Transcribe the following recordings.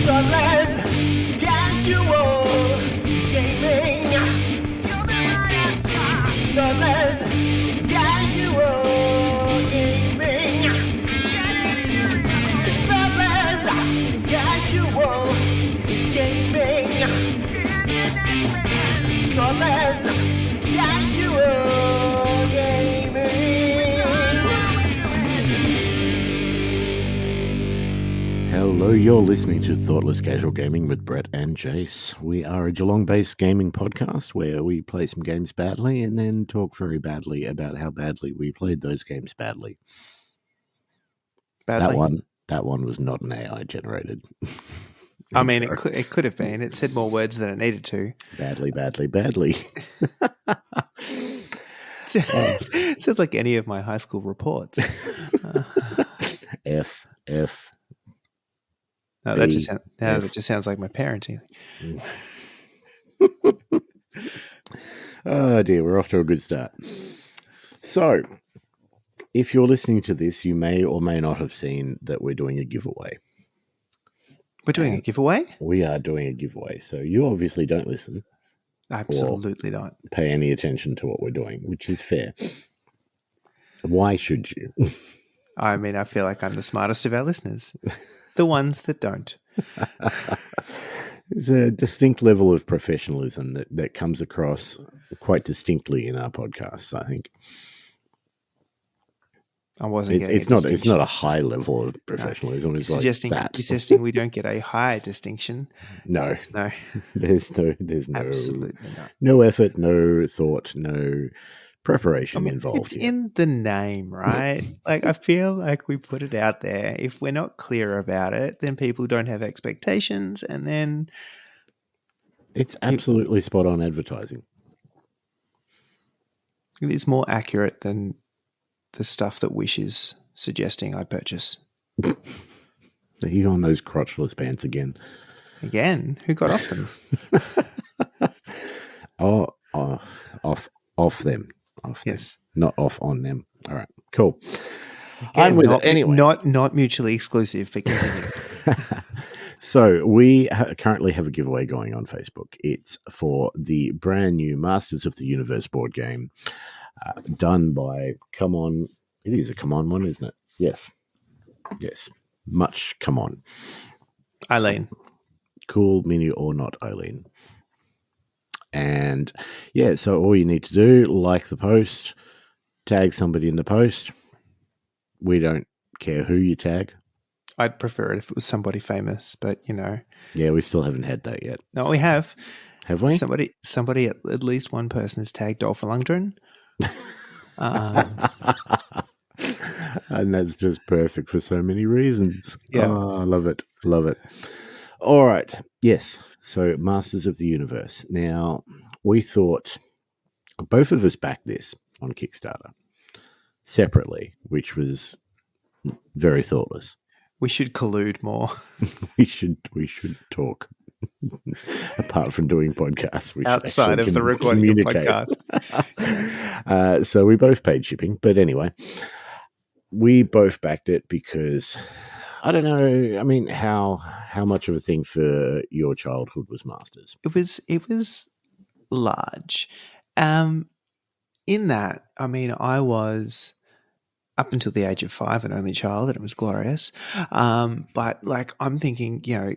Thoughtless casual gaming. Thoughtless casual gaming. Thoughtless casual gaming. Thoughtless casual gaming. Hello, you're listening to Thoughtless Casual Gaming with Brett and Jace. We are a Geelong-based gaming podcast where we play some games badly and then talk very badly about how badly we played those games badly. That one was not an AI generated. I mean, it could have been. It said more words than it needed to. Badly. It sounds like any of my high school reports. F. No, that just sounds like my parenting. Oh dear, we're off to a good start. So, if you're listening to this, you may or may not have seen that we're doing a giveaway. We're doing a giveaway? We are doing a giveaway. So you obviously don't listen. Absolutely not. Pay any attention to what we're doing, which is fair. Why should you? I mean, I feel like I'm the smartest of our listeners. The ones that don't. There's a distinct level of professionalism that comes across quite distinctly in our podcasts, I think. I wasn't getting it's not a high level of professionalism. No. It's like that. You're suggesting we don't get a high distinction. No. There's absolutely not. No effort, no thought, no preparation involved. It's in the name, right? Like, I feel like we put it out there. If we're not clear about it, then people don't have expectations, and then it's absolutely spot on advertising. It is more accurate than the stuff that Wish is suggesting I purchase. You on those crotchless pants again? Again? Who got off them? Off them. Yes. Not off on them. All right, cool. Again, I'm with it anyway. Not mutually exclusive, but continue. So we currently have a giveaway going on Facebook. It's for the brand new Masters of the Universe board game done by Come On. It is a Come On one, isn't it? Yes. Much Come On. Eileen. Cool mini or not, Eileen. And yeah, so all you need to do, like the post, tag somebody in the post. We don't care who you tag. I'd prefer it if it was somebody famous, but you know. Yeah, we still haven't had that yet. No, we have. Have we? Somebody at least one person has tagged Dolph Lundgren. And that's just perfect for so many reasons. Yeah. Oh, I love it. All right. Yes. So Masters of the Universe. Now, we thought both of us backed this on Kickstarter separately, which was very thoughtless. We should collude more. we should talk. Apart from doing podcasts, we outside of the recording of podcast. So we both paid shipping, but anyway, we both backed it because I don't know. I mean, how much of a thing for your childhood was Masters? It was large. In that, I mean, I was up until the age of 5 an only child, and it was glorious. But like, I'm thinking, you know,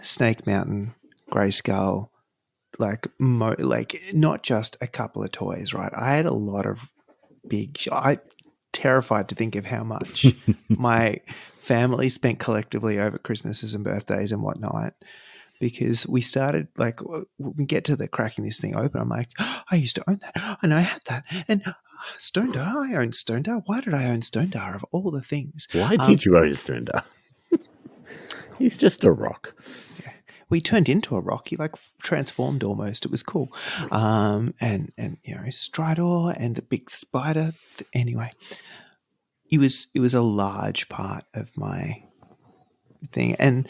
Snake Mountain, Grayskull, like not just a couple of toys, right? I had a lot of terrified to think of how much my family spent collectively over Christmases and birthdays and whatnot, because we started, like, when we get to the cracking this thing open, I'm like, oh, I used to own that, and I had that, and Stone Dar, I owned Stone Dar. Why did I own Stone Dar of all the things? Why did you own Stone Dar? He's just a rock. Yeah. We turned into a rock. He like transformed almost. It was cool. And you know, Stridor and the big spider. Anyway, it was a large part of my thing. And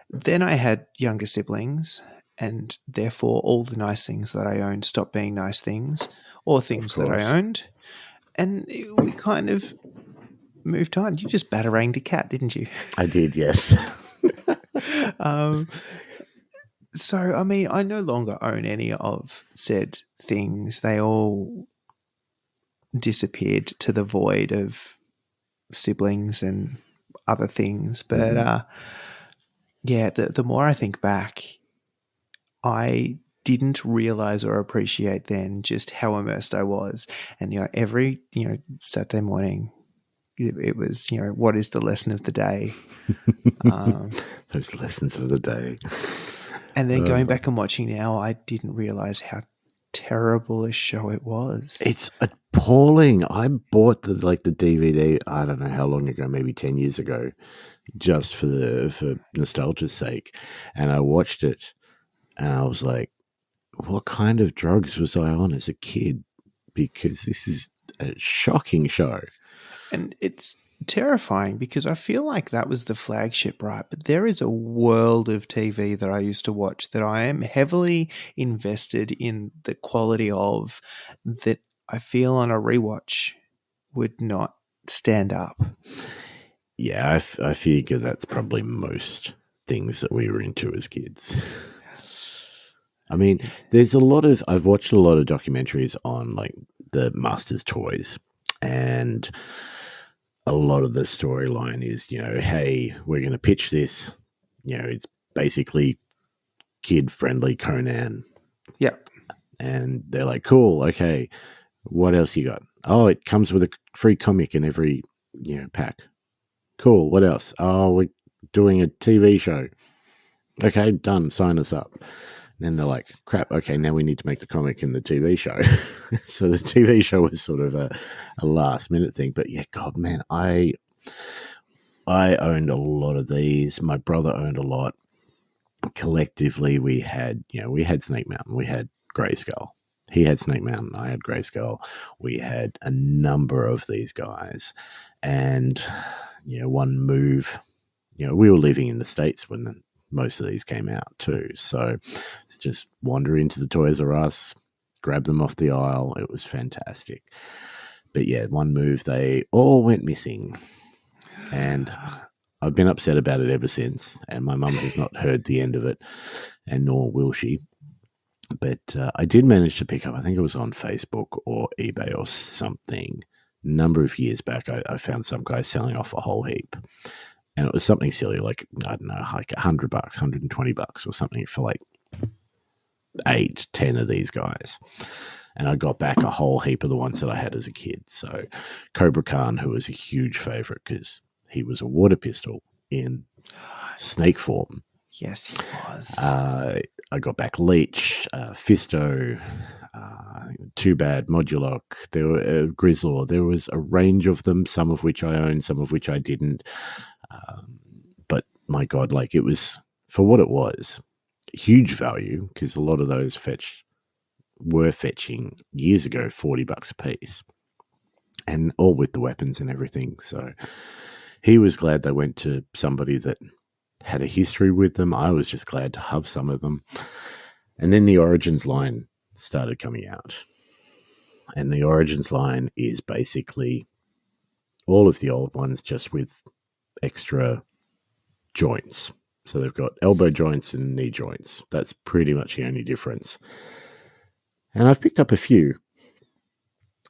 then I had younger siblings, and therefore all the nice things that I owned stopped being nice things, or things that I owned. And we kind of moved on. You just bataranged a cat, didn't you? I did, yes. So, I mean, I no longer own any of said things. They all disappeared to the void of siblings and other things. But yeah, the more I think back, I didn't realize or appreciate then just how immersed I was. And, every, Saturday morning, it was, what is the lesson of the day? Those lessons of the day. And then going back and watching now, I didn't realize how terrible a show it was. It's appalling. I bought the DVD, I don't know how long ago, maybe 10 years ago, just for nostalgia's sake. And I watched it and I was like, what kind of drugs was I on as a kid? Because this is a shocking show. And it's terrifying because I feel like that was the flagship, right? But there is a world of TV that I used to watch that I am heavily invested in the quality of, that I feel on a rewatch would not stand up. Yeah, I figure that's probably most things that we were into as kids. I mean, I've watched a lot of documentaries on like the Masters toys, and a lot of the storyline is, hey, we're going to pitch this. It's basically kid-friendly Conan. Yeah. And they're like, cool, okay, what else you got? Oh, it comes with a free comic in every, pack. Cool, what else? Oh, we're doing a TV show. Okay, done, sign us up. And then they're like, crap, okay, now we need to make the comic and the TV show. So the TV show was sort of a last minute thing. But yeah, God, man, I owned a lot of these. My brother owned a lot. Collectively, we had Snake Mountain. We had Grayskull. He had Snake Mountain. I had Grayskull. We had a number of these guys. And, one move, we were living in the States when most of these came out too. So just wander into the Toys R Us, grab them off the aisle. It was fantastic. But yeah, one move, they all went missing. And I've been upset about it ever since. And my mum has not heard the end of it, and nor will she. But I did manage to pick up, I think it was on Facebook or eBay or something, a number of years back, I found some guy selling off a whole heap. And it was something silly, like, I don't know, like $100, $120 or something for like 8-10 of these guys. And I got back a whole heap of the ones that I had as a kid. So Cobra Khan, who was a huge favorite because he was a water pistol in snake form. Yes, he was. I got back Leech, Fisto, Too Bad, Modulok, there were Grizzle. There was a range of them, some of which I owned, some of which I didn't. But my God, like, it was, for what it was, huge value, because a lot of those were fetching years ago $40 a piece, and all with the weapons and everything. So he was glad they went to somebody that had a history with them. I was just glad to have some of them. And then the Origins line started coming out. And the Origins line is basically all of the old ones, just with extra joints. So they've got elbow joints and knee joints. That's pretty much the only difference. And I've picked up a few.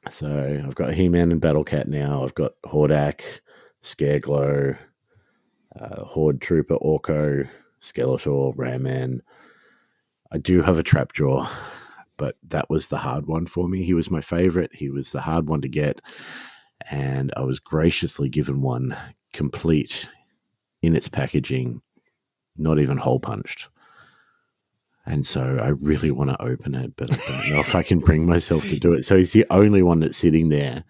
So I've got He-Man and Battle Cat now. I've got Hordak, Scareglow, Horde Trooper, Orko, Skeletor, Ram-Man. I do have a Trapjaw, but that was the hard one for me. He was my favorite. He was the hard one to get. And I was graciously given one complete in its packaging, not even hole punched. And so I really want to open it, but I don't know if I can bring myself to do it. So he's the only one that's sitting there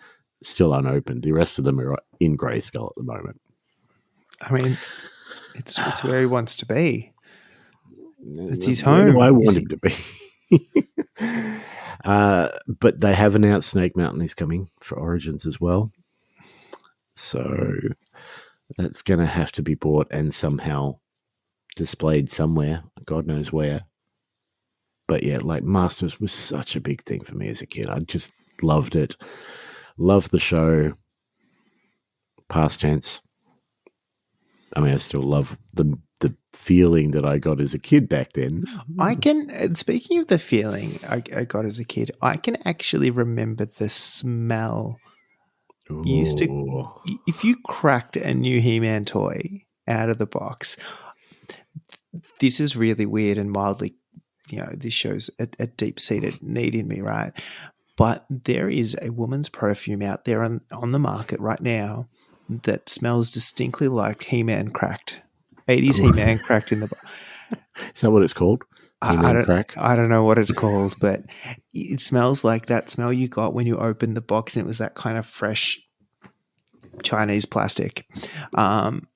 still unopened. The rest of them are in Grayskull at the moment. I mean, it's where he wants to be. It's his Where home. do I want him to be? But they have announced Snake Mountain is coming for Origins as well. So that's going to have to be bought and somehow displayed somewhere. God knows where. But yeah, like Masters was such a big thing for me as a kid. I just loved it. Loved the show. Past tense. I mean, I still love the the feeling that I got as a kid back then. I can, speaking of the feeling I got as a kid, I can actually remember the smell. You used to, Ooh. if you cracked a new He-Man toy out of the box, this is really weird and mildly, this shows a deep-seated need in me, right? But there is a woman's perfume out there on the market right now that smells distinctly like He-Man cracked. 80s He-Man cracked in the box. Is that what it's called? He-Man crack? I don't know what it's called, but it smells like that smell you got when you opened the box and it was that kind of fresh Chinese plastic. And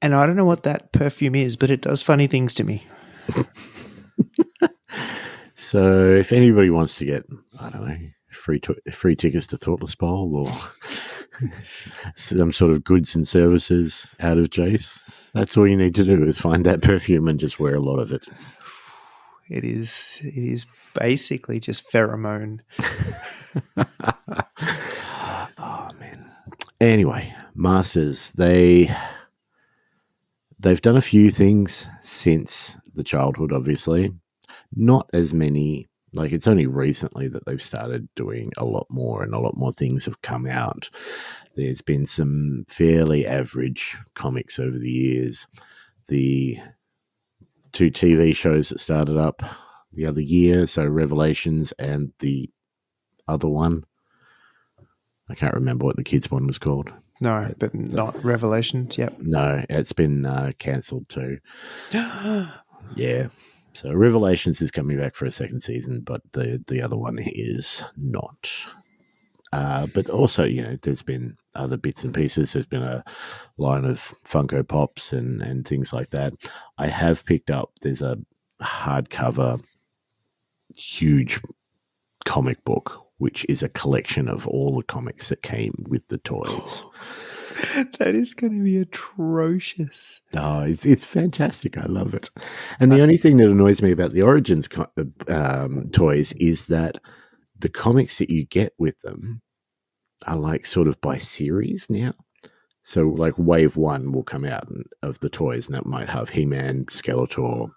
I don't know what that perfume is, but it does funny things to me. So if anybody wants to get, I don't know, free tickets to Thoughtless Bowl or some sort of goods and services out of Jace, that's all you need to do is find that perfume and just wear a lot of it. It is basically just pheromone. Oh man. Anyway, Masters, they've done a few things since the childhood, obviously. Not as many, like it's only recently that they've started doing a lot more and a lot more things have come out. There's been some fairly average comics over the years. The 2 TV shows that started up the other year, so Revelations and the other one, I can't remember what the kids one was called. No, but not Revelations. Yep. No, it's been cancelled too. Yeah. So Revelations is coming back for a second season, but the other one is not. But also, there's been other bits and pieces. There's been a line of Funko Pops and things like that. I have picked up, there's a hardcover, huge comic book, which is a collection of all the comics that came with the toys. That is going to be atrocious. Oh, it's fantastic. I love it. And the only thing that annoys me about the Origins toys is that the comics that you get with them are like sort of by series now. So like wave 1 will come out of the toys and it might have He-Man, Skeletor,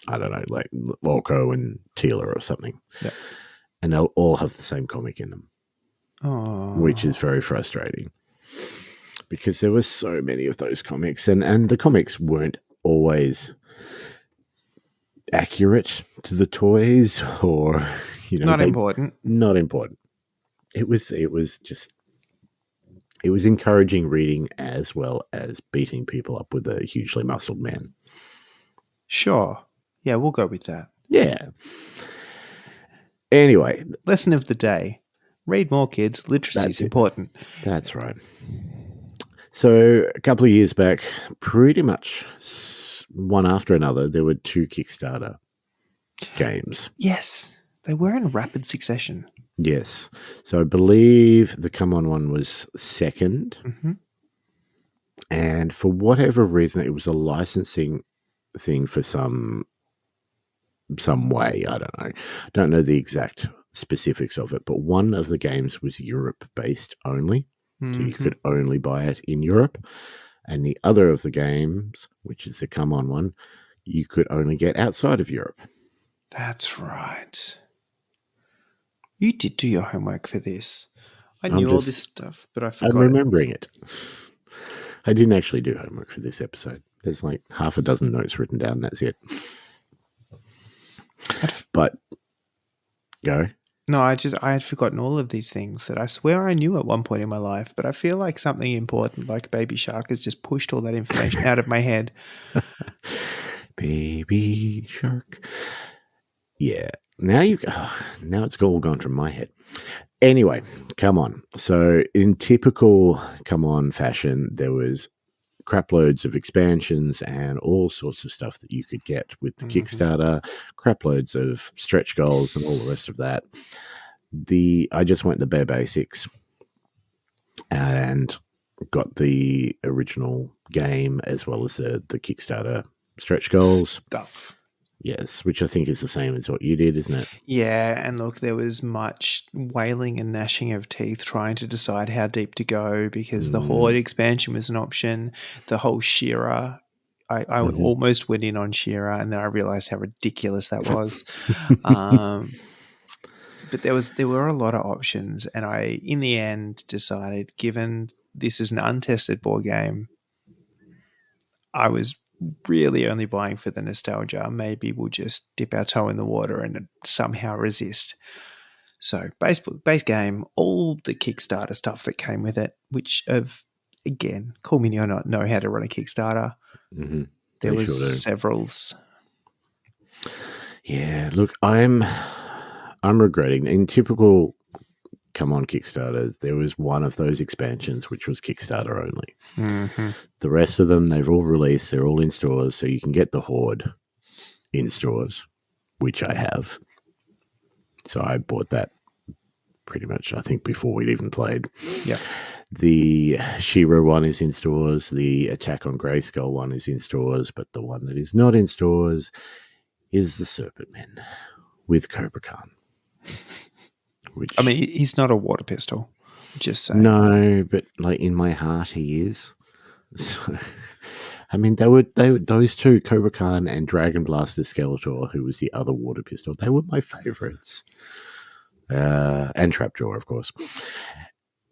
I don't know, like Volko and Teela or something. Yep. And they'll all have the same comic in them, which is very frustrating. Because there were so many of those comics, and the comics weren't always accurate to the toys, or not important. Not important. It was encouraging reading as well as beating people up with a hugely muscled man. Sure. Yeah, we'll go with that. Yeah. Anyway, lesson of the day: read more, kids. Literacy is important. That's right. So a couple of years back, pretty much one after another, there were 2 Kickstarter games. Yes, they were in rapid succession. Yes. So I believe the Come On one was second. Mm-hmm. And for whatever reason, it was a licensing thing for some way. I don't know. Don't know the exact specifics of it, but one of the games was Europe-based only. So you could only buy it in Europe. And the other of the games, which is the Come On one, you could only get outside of Europe. That's right. You did do your homework for this. I knew all this stuff, but I forgot. I'm remembering it. I didn't actually do homework for this episode. There's like half a dozen notes written down. That's it. But go. No, I had forgotten all of these things that I swear I knew at one point in my life, but I feel like something important like Baby Shark has just pushed all that information out of my head. Baby Shark. Yeah. Now it's all gone from my head. Anyway, Come On. So in typical Come On fashion, there was crap loads of expansions and all sorts of stuff that you could get with the Kickstarter, crap loads of stretch goals and all the rest of that. I just went the bare basics and got the original game as well as the Kickstarter stretch goals stuff. Yes, which I think is the same as what you did, isn't it? Yeah, and look, there was much wailing and gnashing of teeth trying to decide how deep to go because the Horde expansion was an option. The whole She-Ra I almost went in on Shearer, and then I realized how ridiculous that was. But there were a lot of options, and I, in the end, decided, given this is an untested board game, I was really only buying for the nostalgia. Maybe we'll just dip our toe in the water and somehow resist. So base game, all the Kickstarter stuff that came with it, which again, call me or not, know how to run a Kickstarter. Mm-hmm. There was severals. Yeah, look, I'm regretting. In typical come on Kickstarter, there was one of those expansions which was Kickstarter only. Mm-hmm. The rest of them, they've all released. They're all in stores, so you can get the Horde in stores, which I have. So I bought that pretty much, I think, before we'd even played. Yeah. The She-Ra one is in stores. The Attack on Grayskull one is in stores, but the one that is not in stores is the Serpent Men with Cobra Khan. Which, I mean, he's not a water pistol. Just saying. No, but like in my heart, he is. So, I mean, they were those two, Cobra Khan and Dragon Blaster Skeletor, who was the other water pistol. They were my favorites. And Trapjaw, of course.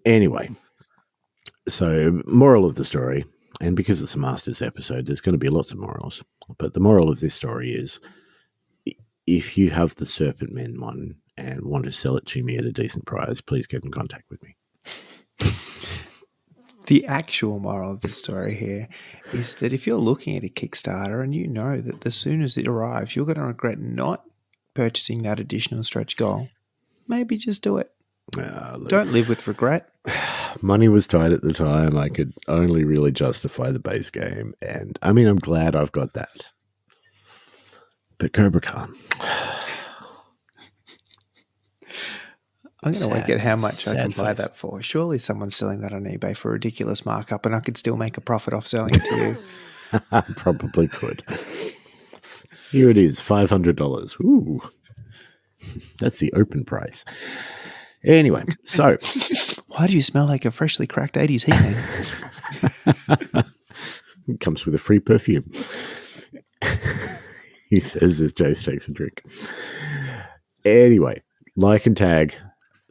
Anyway, so moral of the story, and because it's a Masters episode, there's going to be lots of morals. But the moral of this story is, if you have the Serpent Men one and want to sell it to me at a decent price, please get in contact with me. The actual moral of the story here is that if you're looking at a Kickstarter and you know that as soon as it arrives, you're going to regret not purchasing that additional stretch goal, maybe just do it. Don't live with regret. Money was tight at the time. I could only really justify the base game. And I mean, I'm glad I've got that. But Cobra Khan. I'm going to work out how much I can buy that for. Surely someone's selling that on eBay for a ridiculous markup, and I could still make a profit off selling it to you. Probably could. Here it is, $500. Ooh. That's the open price. Anyway, so. Why do you smell like a freshly cracked 80s He-Man? It comes with a free perfume. He says as Jace takes a drink. Anyway, like and tag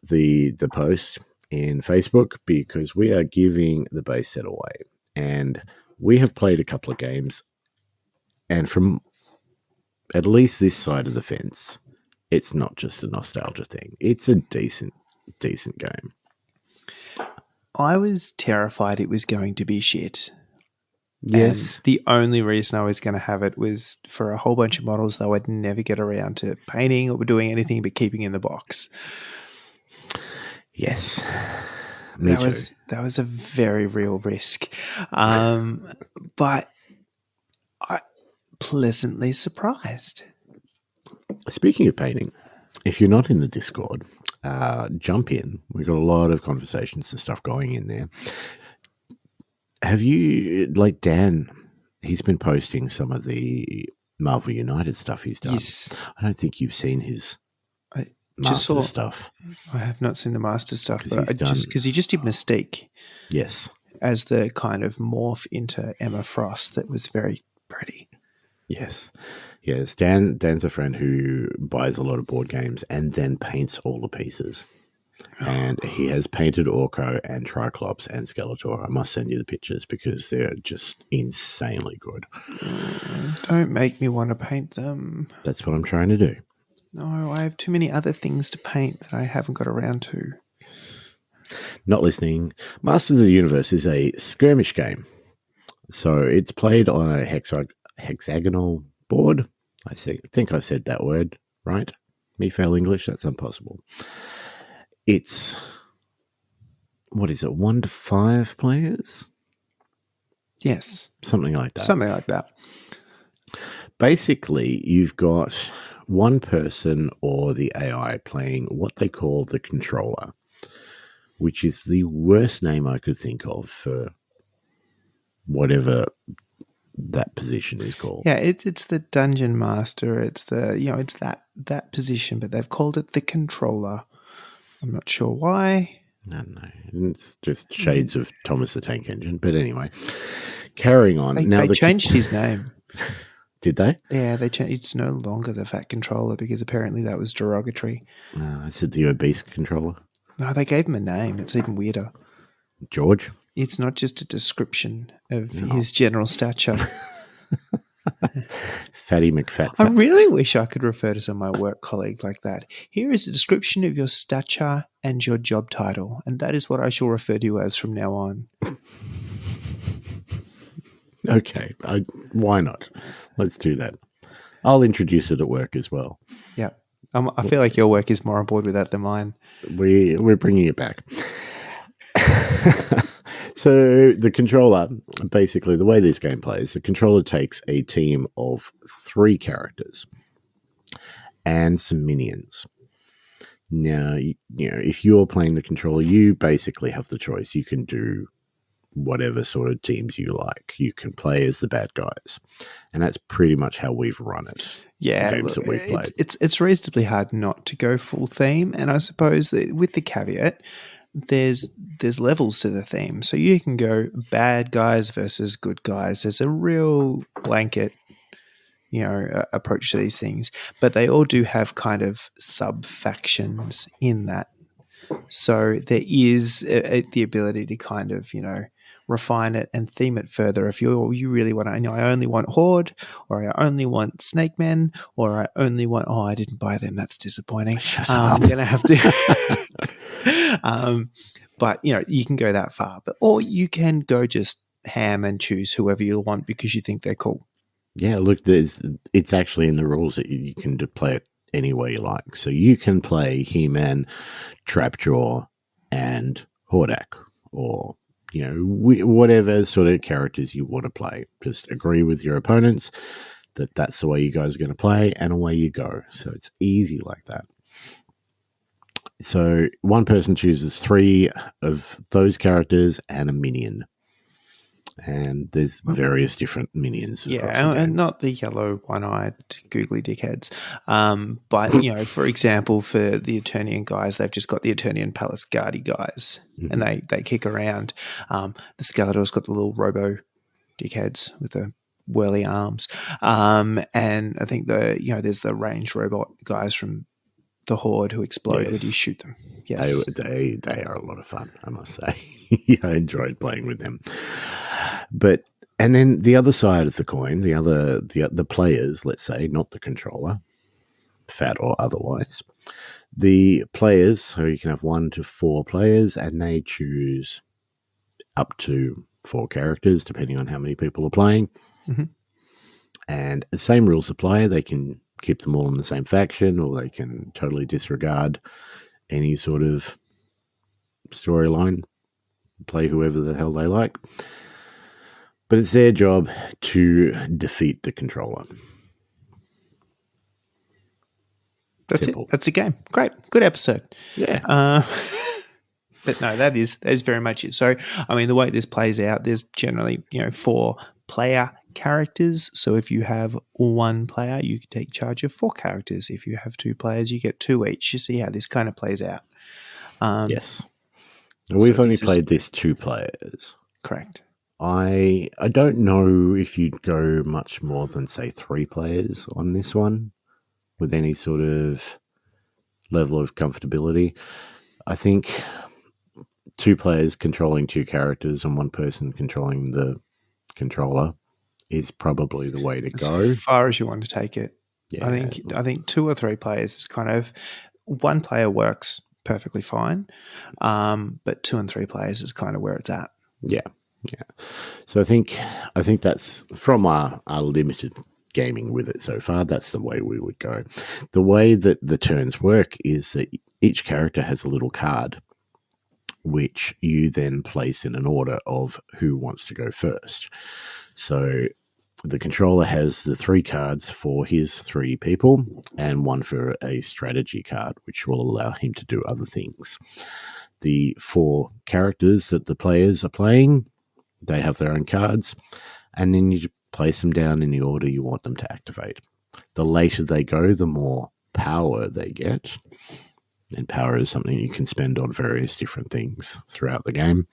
the post in Facebook, because we are giving the base set away. And we have played a couple of games, and from at least this side of the fence, it's not just a nostalgia thing. It's a decent game. I was terrified it was going to be shit. Yes. And the only reason I was going to have it was for a whole bunch of models that I would never get around to painting or doing anything but keeping in the box. Yes. That was a very real risk. But I pleasantly surprised. Speaking of painting, if you're not in the Discord, jump in. We've got a lot of conversations and stuff going in there. Have you, like Dan, he's been posting some of the Marvel United stuff he's done. Yes. I don't think you've seen his Master stuff. I have not seen the Master stuff, but because he just did Mystique. Yes. As the kind of morph into Emma Frost that was very pretty. Yes. Yes. Dan's a friend who buys a lot of board games and then paints all the pieces. And he has painted Orko and Triclops and Skeletor. I must send you the pictures because they're just insanely good. Don't make me want to paint them. That's what I'm trying to do. No, I have too many other things to paint that I haven't got around to. Not listening. Masters of the Universe is a skirmish game. So it's played on a hexagonal board. I think I said that word right. Me fail English, that's impossible. It's, what is it, 1 to 5 players? Yes. Something like that. Something like that. Basically, you've got one person or the AI playing what they call the controller, which is the worst name I could think of for whatever that position is called. Yeah, it's the dungeon master. It's it's that position, but they've called it the controller. I'm not sure why. No. It's just shades of Thomas the Tank Engine. But anyway, carrying on. They changed his name. Did they? Yeah, they changed. It's no longer the fat controller because apparently that was derogatory. No, I said the obese controller. No, they gave him a name. It's even weirder. George? It's not just a description of his general stature. Fatty McFat. I really wish I could refer to some of my work colleagues like that. Here is a description of your stature and your job title, and that is what I shall refer to you as from now on. Okay, why not? Let's do that. I'll introduce it at work as well. Yeah. I feel like your work is more on board with that than mine. We're bringing it back. So the controller, basically the way this game plays, the controller takes a team of 3 characters and some minions. Now, if you're playing the controller, you basically have the choice. You can do whatever sort of teams you like. You can play as the bad guys. And that's pretty much how we've run it. Yeah, the games that we've played. It's reasonably hard not to go full theme. And I suppose that with the caveat, there's levels to the theme. So you can go bad guys versus good guys. There's a real blanket, approach to these things. But they all do have kind of sub-factions in that. So there is the ability to kind of, refine it and theme it further. If you really want to, I only want Horde, or I only want Snake Men, or I only want, I didn't buy them. That's disappointing. I'm going to have to. But, you can go that far. Or you can go just ham and choose whoever you want because you think they're cool. Yeah, look, it's actually in the rules that you can play it any way you like. So you can play He-Man, Trapjaw, and Hordak, or whatever sort of characters you want to play. Just agree with your opponents that that's the way you guys are going to play, and away you go. So it's easy like that. So one person chooses 3 of those characters and a minion. And there's various different minions. Yeah, and not the yellow one-eyed googly dickheads. But, for example, for the Eternian guys, they've just got the Eternian Palace Guardy guys, and they kick around. The Skeletor's got the little robo dickheads with the whirly arms. And I think there's the ranged robot guys from the Horde who explode when you shoot them. Yes. They are a lot of fun, I must say. I enjoyed playing with them. And then the other side of the coin, the players, let's say, not the controller, fat or otherwise, the players, so you can have 1 to 4 players, and they choose up to 4 characters, depending on how many people are playing. Mm-hmm. And the same rules apply. They can keep them all in the same faction, or they can totally disregard any sort of storyline, play whoever the hell they like. But it's their job to defeat the controller. That's Simple. it. That's a game. Great. Good episode. Yeah. But no, that is very much it. So, the way this plays out, there's generally, 4 player characters. So if you have 1 player, you can take charge of 4 characters. If you have 2 players, you get 2 each. You see how this kind of plays out. Yes. We've only played this 2 players. Correct. I don't know if you'd go much more than, say, 3 players on this one with any sort of level of comfortability. I think 2 players controlling 2 characters and 1 person controlling the controller is probably the way to go. As far as you want to take it. Yeah. I think 2 or 3 players is kind of, 1 player works perfectly fine, but 2 and 3 players is kind of where it's at. Yeah. So I think that's from our limited gaming with it so far. That's the way we would go. The way that the turns work is that each character has a little card, which you then place in an order of who wants to go first. So the controller has the 3 cards for his 3 people and 1 for a strategy card, which will allow him to do other things. The 4 characters that the players are playing, they have their own cards, and then you place them down in the order you want them to activate. The later they go, the more power they get. And power is something you can spend on various different things throughout the game.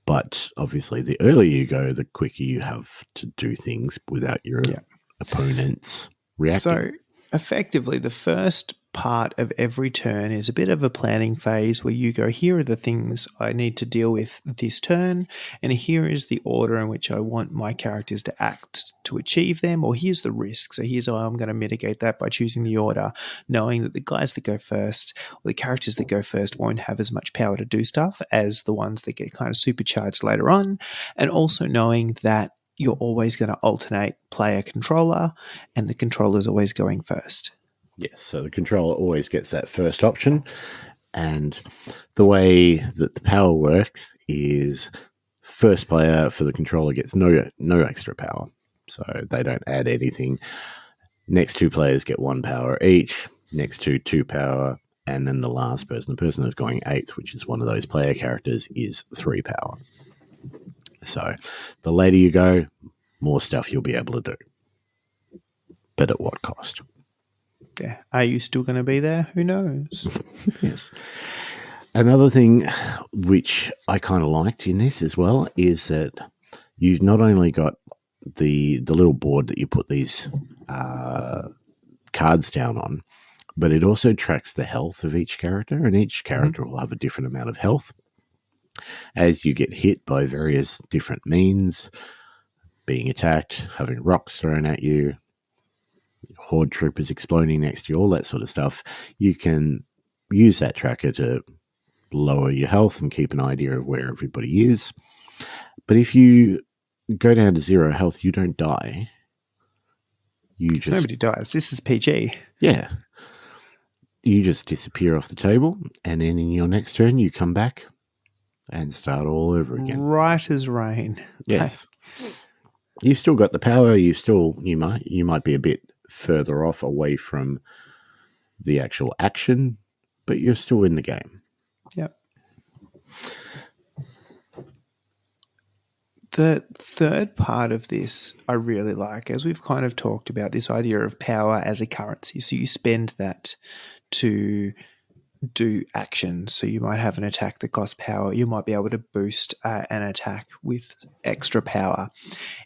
But obviously, the earlier you go, the quicker you have to do things without your Yeah. opponents reacting. So effectively, the first part of every turn is a bit of a planning phase where you go, here are the things I need to deal with this turn, and here is the order in which I want my characters to act to achieve them, or here's the risk. So here's how I'm going to mitigate that by choosing the order, knowing that the guys that go first, or the characters that go first, won't have as much power to do stuff as the ones that get kind of supercharged later on, and also knowing that you're always going to alternate player controller, and the controller's always going first. Yes, so the controller always gets that first option. And the way that the power works is first player for the controller gets no extra power. So they don't add anything. Next two players get 1 power each. Next two power. And then the last person, the person that's going 8th, which is one of those player characters, is 3 power. So the later you go, more stuff you'll be able to do. But at what cost? Yeah. Are you still going to be there? Who knows? Yes. Another thing which I kind of liked in this as well is that you've not only got the little board that you put these cards down on, but it also tracks the health of each character, and each character will have a different amount of health. As you get hit by various different means, being attacked, having rocks thrown at you, horde troopers exploding next to you, all that sort of stuff, you can use that tracker to lower your health and keep an idea of where everybody is. But if you go down to 0 health, you don't die. Nobody dies. This is PG. Yeah. You just disappear off the table, and then in your next turn, you come back and start all over again. Right as rain. Yes. You've still got the power. You might be a bit further off away from the actual action, but you're still in the game. Yep. The third part of this I really like, as we've kind of talked about, this idea of power as a currency. So you spend that to do actions. So you might have an attack that costs power. You might be able to boost an attack with extra power.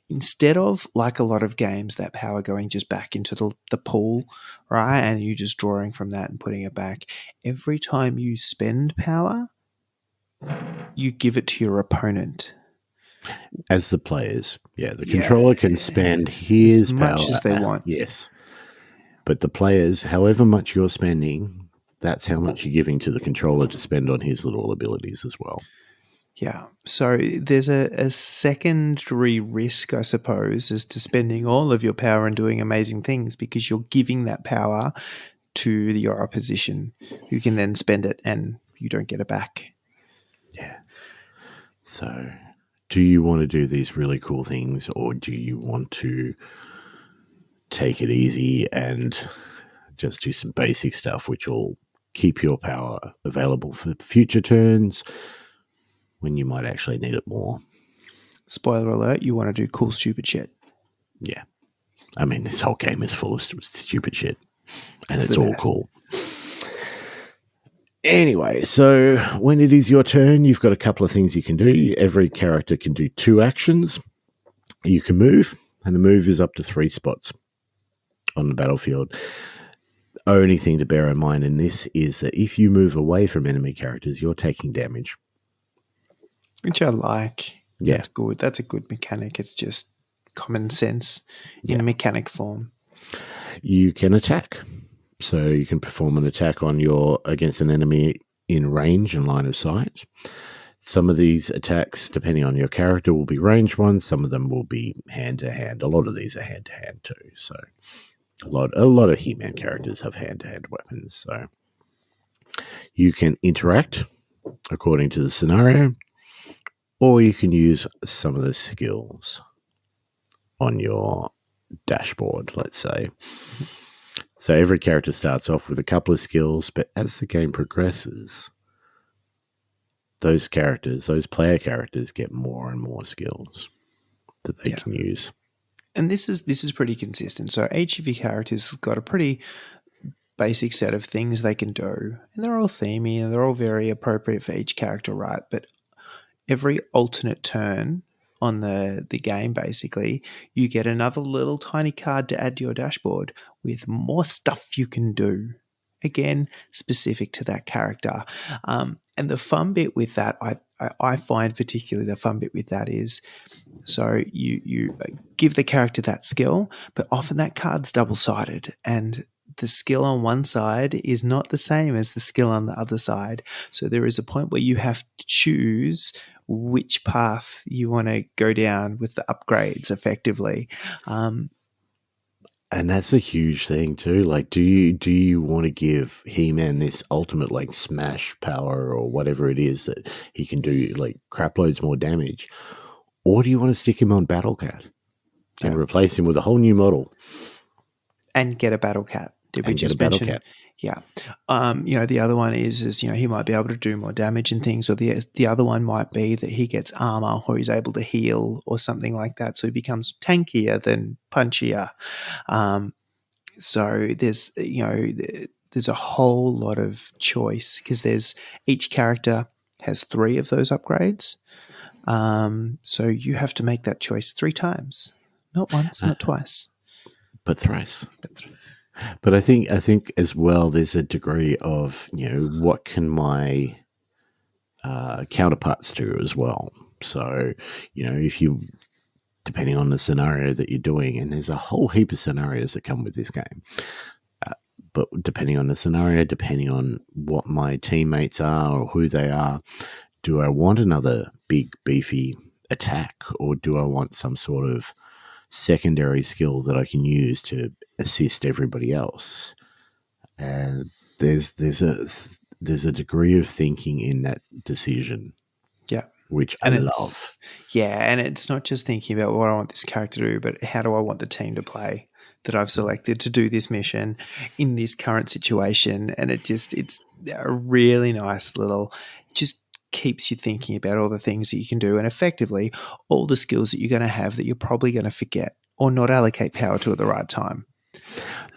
Instead of, like a lot of games, that power going just back into the pool, right? And you just drawing from that and putting it back. Every time you spend power, you give it to your opponent. As the players. Yeah, the controller can spend his as much power as they want. Yes. But the players, however much you're spending, that's how much you're giving to the controller to spend on his little abilities as well. Yeah. So there's a secondary risk, I suppose, as to spending all of your power and doing amazing things, because you're giving that power to your opposition, who can then spend it and you don't get it back. Yeah. So do you want to do these really cool things, or do you want to take it easy and just do some basic stuff which will keep your power available for future turns when you might actually need it more? Spoiler alert, you want to do cool, stupid shit. Yeah. I mean, this whole game is full of stupid shit, and it's all cool. Anyway, so when it is your turn, you've got a couple of things you can do. Every character can do 2 actions. You can move, and the move is up to 3 spots on the battlefield. Only thing to bear in mind in this is that if you move away from enemy characters, you're taking damage. Which I like. Yeah. That's good. That's a good mechanic. It's just common sense in a mechanic form. You can attack. So you can perform an attack against an enemy in range and line of sight. Some of these attacks, depending on your character, will be ranged ones. Some of them will be hand-to-hand. A lot of these are hand-to-hand too. So a lot of He-Man characters have hand-to-hand weapons. So you can interact according to the scenario, or you can use some of the skills on your dashboard, let's say. So every character starts off with a couple of skills, but as the game progresses, those player characters get more and more skills that they can use. And this is pretty consistent. So each of your characters has got a pretty basic set of things they can do. And they're all themey and they're all very appropriate for each character, right? But every alternate turn on the game, basically, you get another little tiny card to add to your dashboard with more stuff you can do. Again, specific to that character. And the fun bit with that, I find particularly the fun bit with that is, so you give the character that skill, but often that card's double-sided, and the skill on one side is not the same as the skill on the other side. So there is a point where you have to choose which path you want to go down with the upgrades effectively. And that's a huge thing too. Like, do you want to give He-Man this ultimate like smash power or whatever it is that he can do, like crap loads more damage, or do you want to stick him on Battle Cat and replace him with a whole new model and get a Battle Cat? Did we and get just a Battle mention? Cat? Yeah. The other one is he might be able to do more damage and things, or the other one might be that he gets armor or he's able to heal or something like that. So he becomes tankier than punchier. So there's a whole lot of choice because each character has 3 of those upgrades. So you have to make that choice 3 times, not once, not twice, but thrice. But I think as well, there's a degree of what can my counterparts do as well. So if you, depending on the scenario that you're doing, and there's a whole heap of scenarios that come with this game. But depending on the scenario, depending on what my teammates are or who they are, do I want another big beefy attack, or do I want some sort of secondary skill that I can use to assist everybody else? And there's a degree of thinking in that decision, which I love. Yeah, and it's not just thinking about what I want this character to do, but how do I want the team to play that I've selected to do this mission in this current situation. And it's a really nice little, just keeps you thinking about all the things that you can do, and effectively all the skills that you're going to have that you're probably going to forget or not allocate power to at the right time.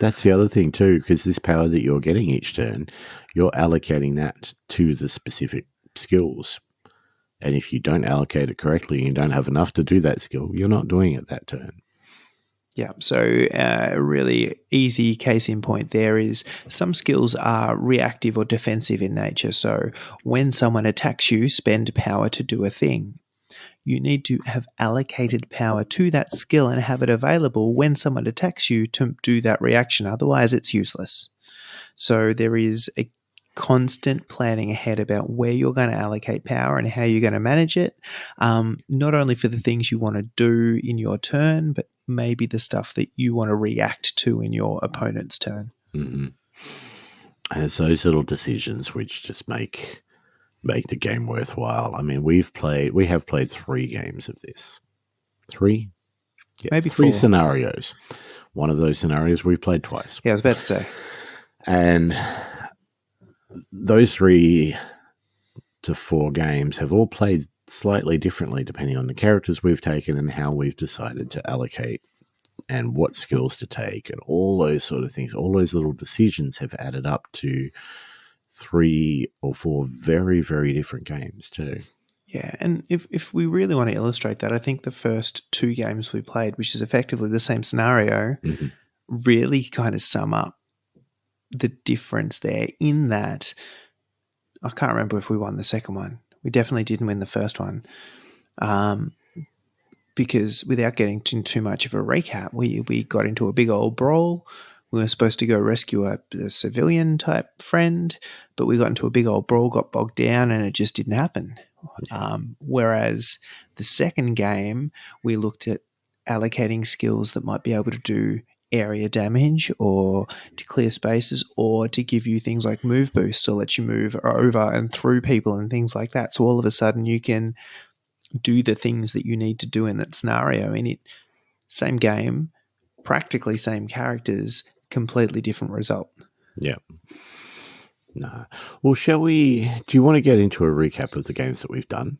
That's the other thing too, because this power that you're getting each turn, you're allocating that to the specific skills. And if you don't allocate it correctly and you don't have enough to do that skill, you're not doing it that turn. Yeah, so a really easy case in point there is some skills are reactive or defensive in nature. So when someone attacks you, spend power to do a thing. You need to have allocated power to that skill and have it available when someone attacks you to do that reaction. Otherwise, it's useless. So there is a constant planning ahead about where you're going to allocate power and how you're going to manage it, not only for the things you want to do in your turn, but maybe the stuff that you want to react to in your opponent's turn. Mm-hmm. And it's those little decisions which just make the game worthwhile. I mean, we have played 3 games of this. 3? Yeah, maybe 3 4 scenarios. One of those scenarios we've played twice. Yeah, I was about to say. And those 3 to 4 games have all played slightly differently depending on the characters we've taken and how we've decided to allocate and what skills to take and all those sort of things. All those little decisions have added up to 3 or 4 very, very different games too. Yeah, and if we really want to illustrate that, I think the first 2 games we played, which is effectively the same scenario, really kind of sum up the difference there, in that I can't remember if we won the second one. We definitely didn't win the first one, because without getting too much of a recap, we got into a big old brawl. We were supposed to go rescue a civilian type friend, but we got into a big old brawl, got bogged down, and it just didn't happen. Whereas the second game, we looked at allocating skills that might be able to do area damage or to clear spaces or to give you things like move boost to let you move over and through people and things like that. So all of a sudden you can do the things that you need to do in that scenario. In it, same game, practically same characters, completely different result. Yeah. No. Well, do you want to get into a recap of the games that we've done?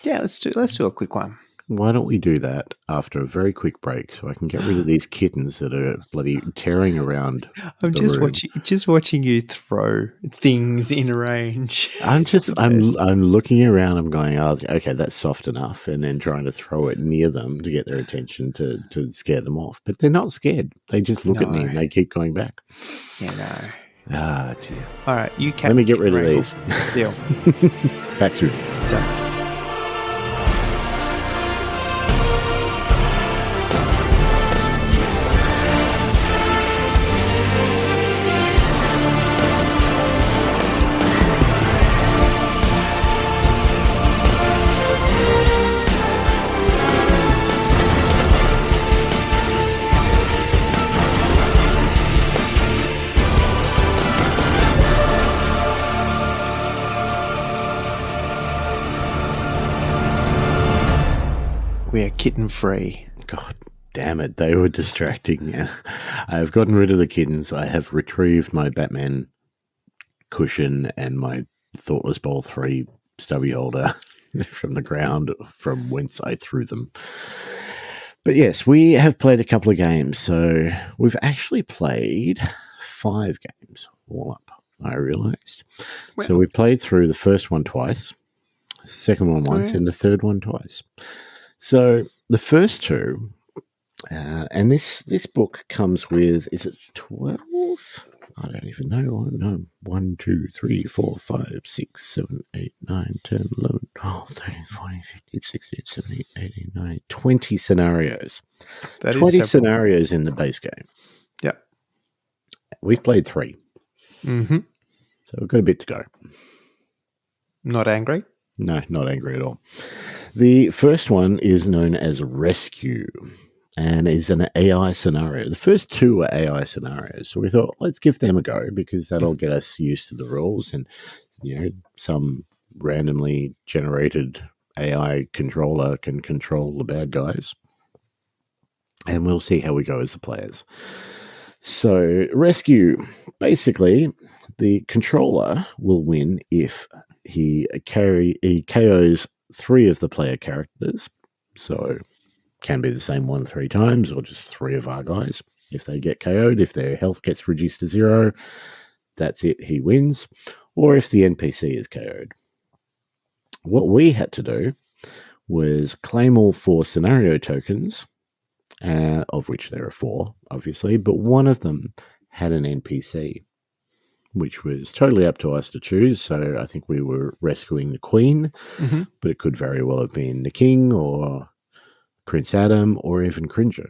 Yeah, let's do a quick one. why don't we do that after a very quick break so I can get rid of these kittens that are bloody tearing around I'm the just room. watching you throw things in range. I'm It's just the I'm best. I'm looking around. I'm going, oh, okay, that's soft enough, and then trying to throw it near them to get their attention to scare them off. But they're not scared. They just look at me No. and they keep going back. Yeah, no. Ah, dear. All right, you Let me get rid of wrangle. these. Deal. Back soon. Done. We are kitten free. God damn it, they were distracting. I have gotten rid of the kittens. I have retrieved my Batman cushion and my Thoughtless Bowl 3 stubby holder from the ground from whence I threw them. But yes, we have played a couple of games. So we've actually played 5 games all up, I realised. So Well. we played through the first one twice, the second one once, yeah. and the third one twice. So the first two, and this book comes with, is it 12? I don't even know. No, 1, 2, 3, 4, 5, 6, 7, 8, 9, 10, 11, 12, 13, 14, 15, 16, 17, 18, 19, 20 scenarios. That is 20 several. scenarios in the base game. Yeah. We've played 3. Mm-hmm. So we've got a bit to go. Not angry? No, not angry at all. The first one is known as Rescue and is an AI scenario. The first 2 are AI scenarios. So we thought, let's give them a go because that'll get us used to the rules and, some randomly generated AI controller can control the bad guys. And we'll see how we go as the players. So Rescue, basically, the controller will win if he KOs 3 of the player characters. So can be the same one 3 times or just 3 of our guys. If they get KO'd, if their health gets reduced to 0, that's it, he wins. Or if the NPC is KO'd. What we had to do was claim all 4 scenario tokens, of which there are 4, obviously, but one of them had an NPC, which was totally up to us to choose. So I think we were rescuing the Queen, Mm-hmm. but it could very well have been the King or Prince Adam or even Cringer.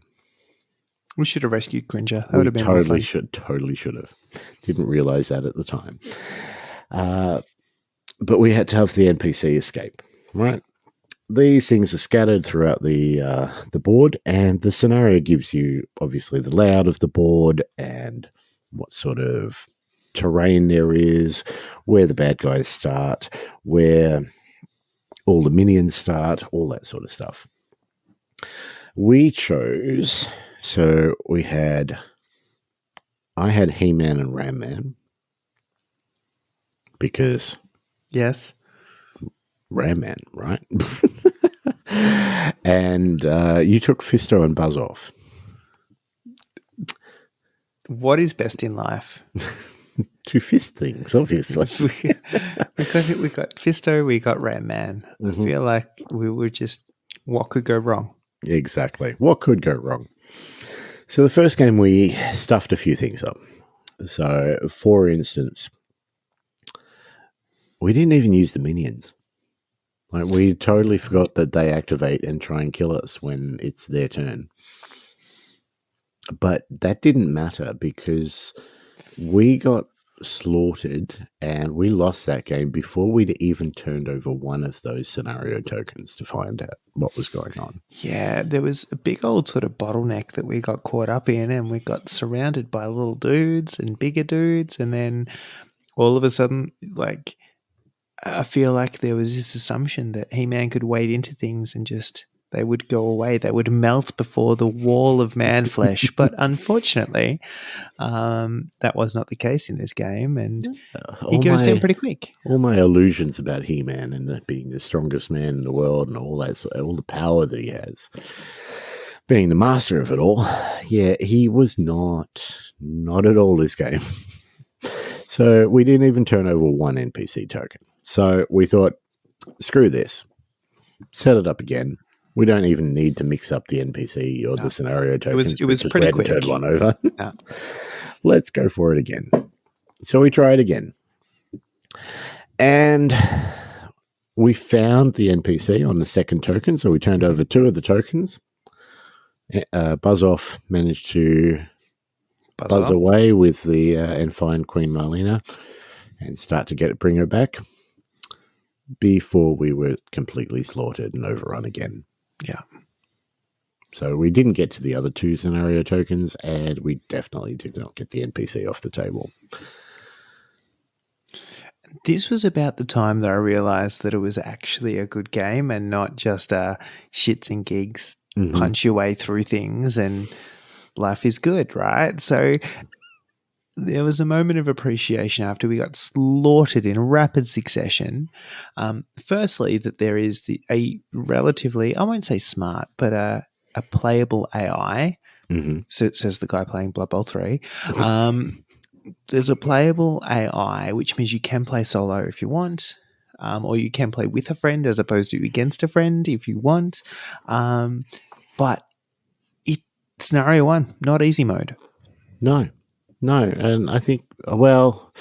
We should have rescued Cringer. That would have been more totally fun. totally should have. Didn't realize that at the time. But we had to have the NPC escape, right? These things are scattered throughout the board, and the scenario gives you obviously the layout of the board and what sort of terrain there is, where the bad guys start, where all the minions start, all that sort of stuff. We chose, so I had He-Man and Ram-Man because Yes. Ram-Man, right? And you took Fisto and Buzz off. What is best in life? To fist things, obviously. we got Fisto, we got Ram Man. I feel like we were just, what could go wrong? Exactly. What could go wrong? So the first game, we stuffed a few things up. So, for instance, we didn't even use the minions. Like, we totally forgot that they activate and try and kill us when it's their turn. But that didn't matter because we got slaughtered and we lost that game before we'd even turned over one of those scenario tokens to find out what was going on. Yeah, there was a big old sort of bottleneck that we got caught up in, and we got surrounded by little dudes and bigger dudes, and then all of a sudden, like, I feel like there was this assumption that He-Man could wade into things and just They would go away. They would melt before the wall of man flesh. But unfortunately, that was not the case in this game, and he all goes down my pretty quick. all my illusions about He-Man and that being the strongest man in the world and all that, all the power that he has, being the master of it all, yeah, he was not at all this game. So we didn't even turn over one NPC token. So we thought, screw this, set it up again. We don't even need to mix up the NPC or the scenario tokens. It was because pretty we hadn't quick. turned one over. No. Let's go for it again. So we tried again. And we found the NPC on the second token. So we turned over two of the tokens. Buzz Off managed to buzz away with the and find Queen Marlena and start to bring her back before we were completely slaughtered and overrun again. Yeah. So we didn't get to the other two scenario tokens, and we definitely did not get the NPC off the table. This was about the time that I realized that it was actually a good game and not just a shits and gigs, punch your way through things and life is good, right? So there was a moment of appreciation after we got slaughtered in rapid succession. Firstly, that there is a relatively, I won't say smart, but a playable AI. So it says the guy playing Blood Bowl 3. There's a playable AI, which means you can play solo if you want, or you can play with a friend as opposed to against a friend if you want. But scenario 1, not easy mode. No. And I think, well,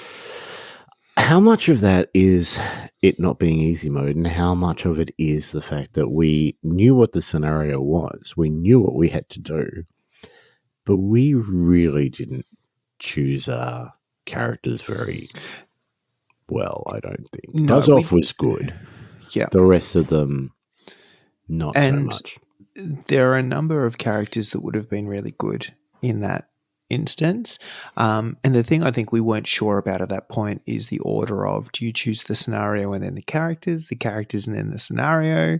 how much of that is it not being easy mode and how much of it is the fact that we knew what the scenario was, we knew what we had to do, but we really didn't choose our characters very well, I don't think. No, Buzz Off was good. Yeah. The rest of them, not so much. There are a number of characters that would have been really good in that instance. And the thing I think we weren't sure about at that point is the order of, do you choose the scenario and then the characters and then the scenario?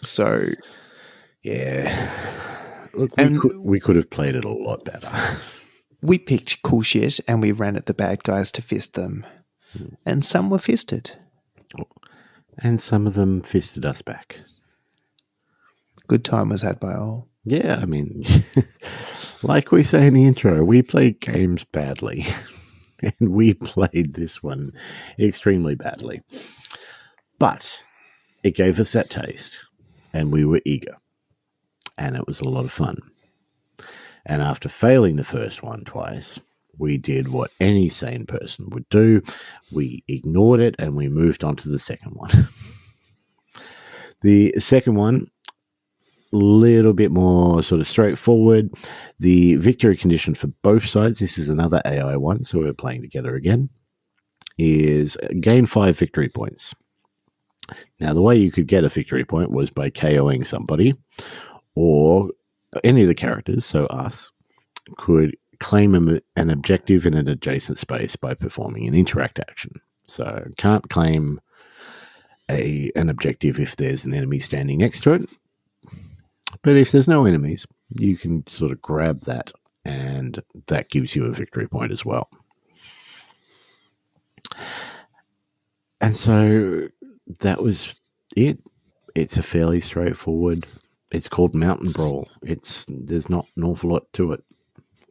So yeah. Look, we could have played it a lot better. We picked cool shit and we ran at the bad guys to fist them. And some were fisted. And some of them fisted us back. Good time was had by all. Yeah, I mean, like we say in the intro, we play games badly. And we played this one extremely badly. But it gave us that taste. And we were eager. And it was a lot of fun. And after failing the first one twice, we did what any sane person would do. We ignored it and we moved on to the second one. The second one, a little bit more sort of straightforward. The victory condition for both sides, this is another AI one, so we're playing together again, is gain 5 victory points. Now, the way you could get a victory point was by KOing somebody, or any of the characters, so us, could claim an objective in an adjacent space by performing an interact action. So can't claim an objective if there's an enemy standing next to it. But if there's no enemies, you can sort of grab that, and that gives you a victory point as well. And so that was it. It's a fairly straightforward. It's called Mountain Brawl. There's not an awful lot to it.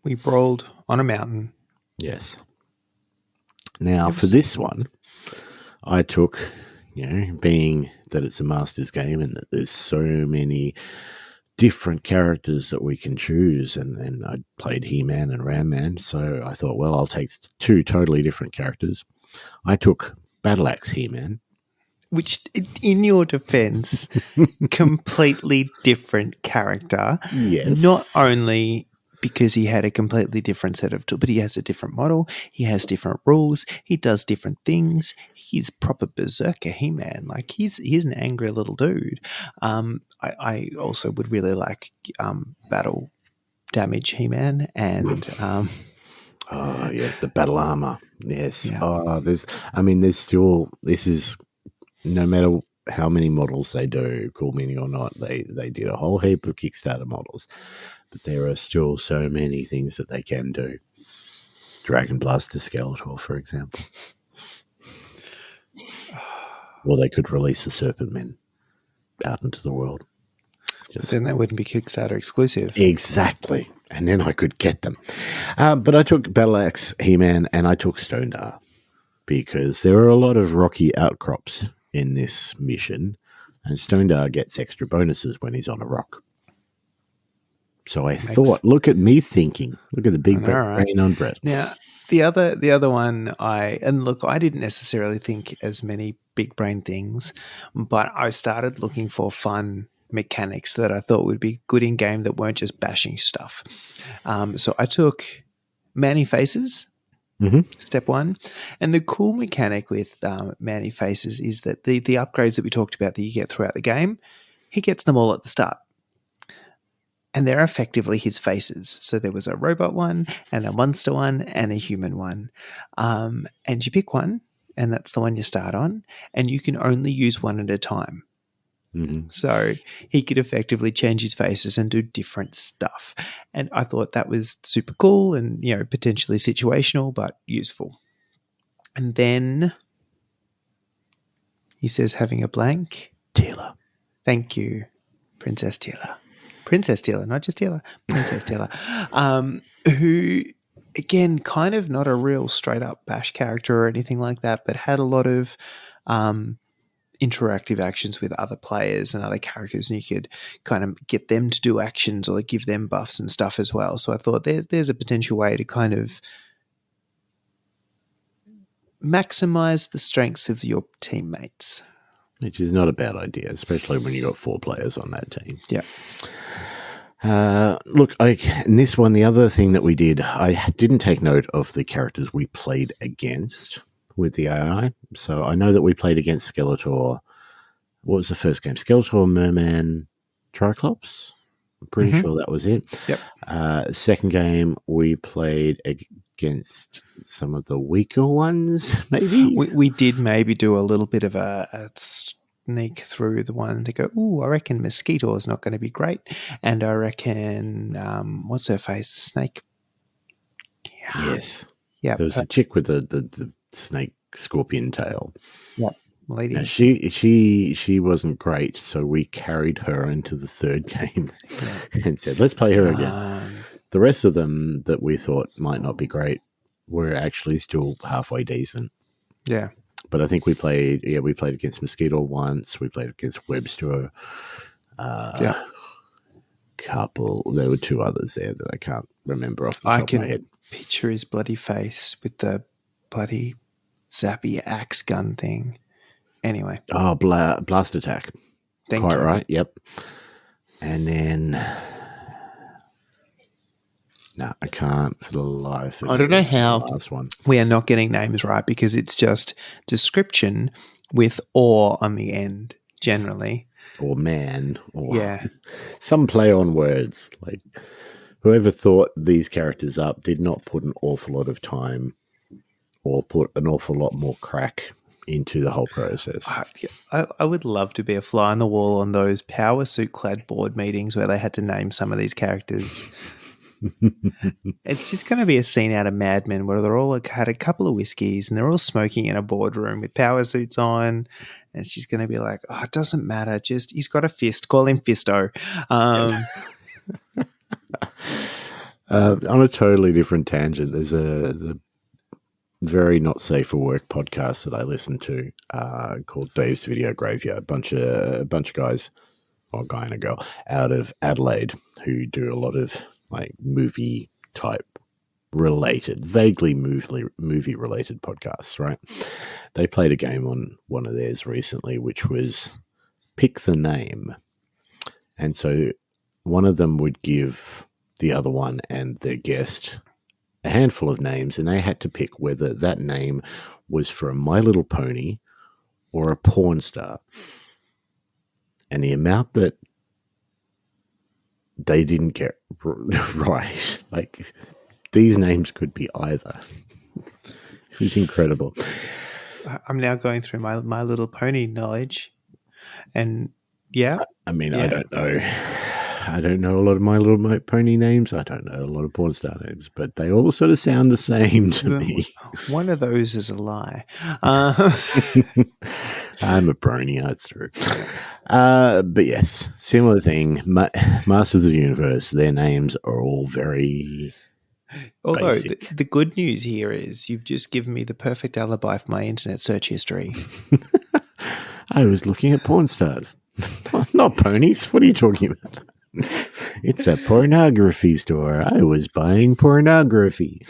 We brawled on a mountain. Yes. Now, for this one, I took, being that it's a Masters game and that there's so many different characters that we can choose, and I played He-Man and Ram-Man, so I thought, well, I'll take 2 totally different characters. I took Battle Axe He-Man. Which, in your defense, completely different character. Yes. Not only because he had a completely different set of tools, but he has a different model. He has different rules. He does different things. He's proper berserker He-Man. Like, he's an angry little dude. I also would really like battle damage He-Man and... oh, yes, the battle armor. Yes. Yeah. Oh, there's still... This is... No matter how many models they do, cool mini or not. They did a whole heap of Kickstarter models, but there are still so many things that they can do. Dragon Blaster Skeletor, for example. Or they could release the Serpent Men out into the world. But then that wouldn't be Kickstarter exclusive. Exactly. And then I could get them. But I took Battle Axe, He-Man, and I took Stone-Dar because there are a lot of rocky outcrops in this mission, and Stone-Dar gets extra bonuses when he's on a rock. So I thought, look at me thinking. Look at the big brain on Brett. Now, the other one, I didn't necessarily think as many big brain things, but I started looking for fun mechanics that I thought would be good in game that weren't just bashing stuff. So I took Manny Faces, step one. And the cool mechanic with Manny Faces is that the upgrades that we talked about that you get throughout the game, he gets them all at the start. And they're effectively his faces. So there was a robot one and a monster one and a human one. And you pick one, and that's the one you start on, and you can only use one at a time. Mm-hmm. So he could effectively change his faces and do different stuff. And I thought that was super cool and, potentially situational, but useful. And then he says having a blank. Tila. Thank you, Princess Tila. Princess Tila, not just Tila. Princess Tila. Who, again, kind of not a real straight-up bash character or anything like that, but had a lot of interactive actions with other players and other characters, and you could kind of get them to do actions or give them buffs and stuff as well. So I thought there's a potential way to kind of maximize the strengths of your teammates. Which is not a bad idea, especially when you got 4 players on that team. Yeah. Look, in this one, the other thing that we did, I didn't take note of the characters we played against with the AI. So I know that we played against Skeletor. What was the first game? Skeletor, Merman, Triclops? I'm pretty sure that was it. Yep. Second game, we played against some of the weaker ones, maybe? We did maybe do a little bit of a sneak through the one to go, I reckon Mosquito is not going to be great. And I reckon, what's her face? The snake? Yeah. Yes. Yeah. There was a chick with the snake scorpion tail. Yeah. Lady. Now, she wasn't great, so we carried her into the third game and said, let's play her again. The rest of them that we thought might not be great were actually still halfway decent. Yeah. But I think we played against Mosquito once. We played against Webster. Couple. There were 2 others there that I can't remember off the top of my head. Picture his bloody face with the bloody zappy axe gun thing. Anyway. Oh, blast attack. Thank Quite you. right. Yep. And then, no, I can't for the life of I don't know how the last one. We are not getting names right because it's just description with or on the end generally. Or man. Or some play on words. Like whoever thought these characters up did not put an awful lot of time or put an awful lot more crack into the whole process. I would love to be a fly on the wall on those power suit clad board meetings where they had to name some of these characters. It's just going to be a scene out of Mad Men where they're all had a couple of whiskeys and they're all smoking in a boardroom with power suits on, and she's going to be like, it doesn't matter, just he's got a fist, call him Fisto. On a totally different tangent, there's the very not safe for work podcast that I listen to called Dave's Video Graveyard. A bunch of guys, or a guy and a girl, out of Adelaide who do a lot of like movie type related, vaguely movie related podcasts, right? They played a game on one of theirs recently, which was pick the name. And so one of them would give the other one and their guest a handful of names, and they had to pick whether that name was for a My Little Pony or a porn star. And the amount that they didn't get right, like these names could be either. It was incredible. I'm now going through my Little Pony knowledge. And yeah, I mean, I Yeah. don't know. I don't know a lot of My Little Pony names. I don't know a lot of porn star names, but they all sort of sound the same to me. one of those is a lie. I'm a brony, that's true. But yes, similar thing. Masters of the Universe, their names are all very Although basic. the good news here is you've just given me the perfect alibi for my internet search history. I was looking at porn stars, not ponies. What are you talking about? It's a pornography store. I was buying pornography.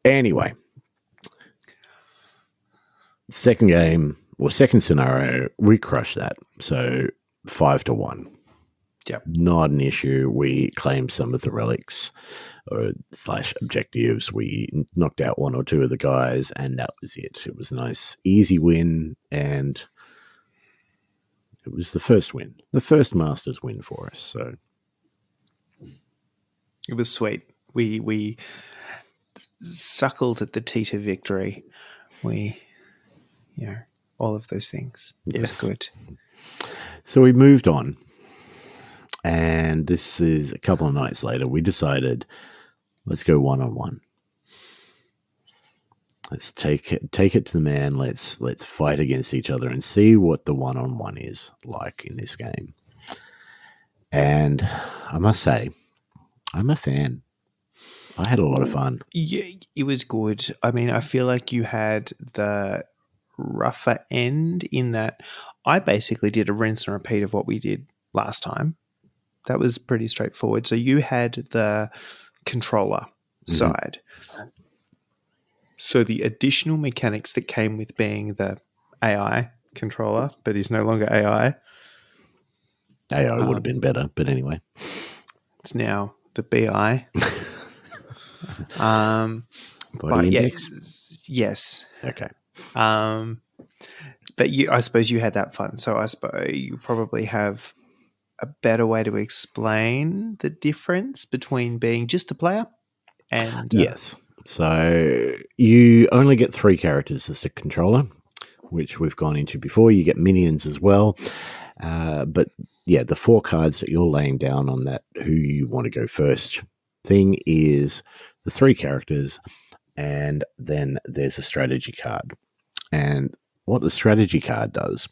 Anyway, second game or second scenario, we crushed that. So 5-1. Yep. Not an issue. We claimed some of the relics or / objectives. We knocked out one or two of the guys, and that was it. It was a nice, easy win, and it was the first win, the first Masters win for us. So It was sweet. We suckled at the teat of victory. All of those things. It was Yes. good. So we moved on, and this is a couple of nights later. We decided, let's go 1-on-1. Let's take it to the man. Let's fight against each other and see what the 1-on-1 is like in this game. And I must say, I'm a fan. I had a lot of fun. Yeah, it was good. I mean, I feel like you had the rougher end in that I basically did a rinse and repeat of what we did last time. That was pretty straightforward. So you had the controller side. So the additional mechanics that came with being the AI controller, but he's no longer AI. AI would have been better, but anyway. It's now the BI. Body index? Yes. Okay. But I suppose you had that fun. So I suppose you probably have a better way to explain the difference between being just a player and Yes. So you only get 3 characters as a controller, which we've gone into before. You get minions as well. But yeah, the 4 cards that you're laying down on that who you want to go first thing is the 3 characters, and then there's a strategy card. And what the strategy card does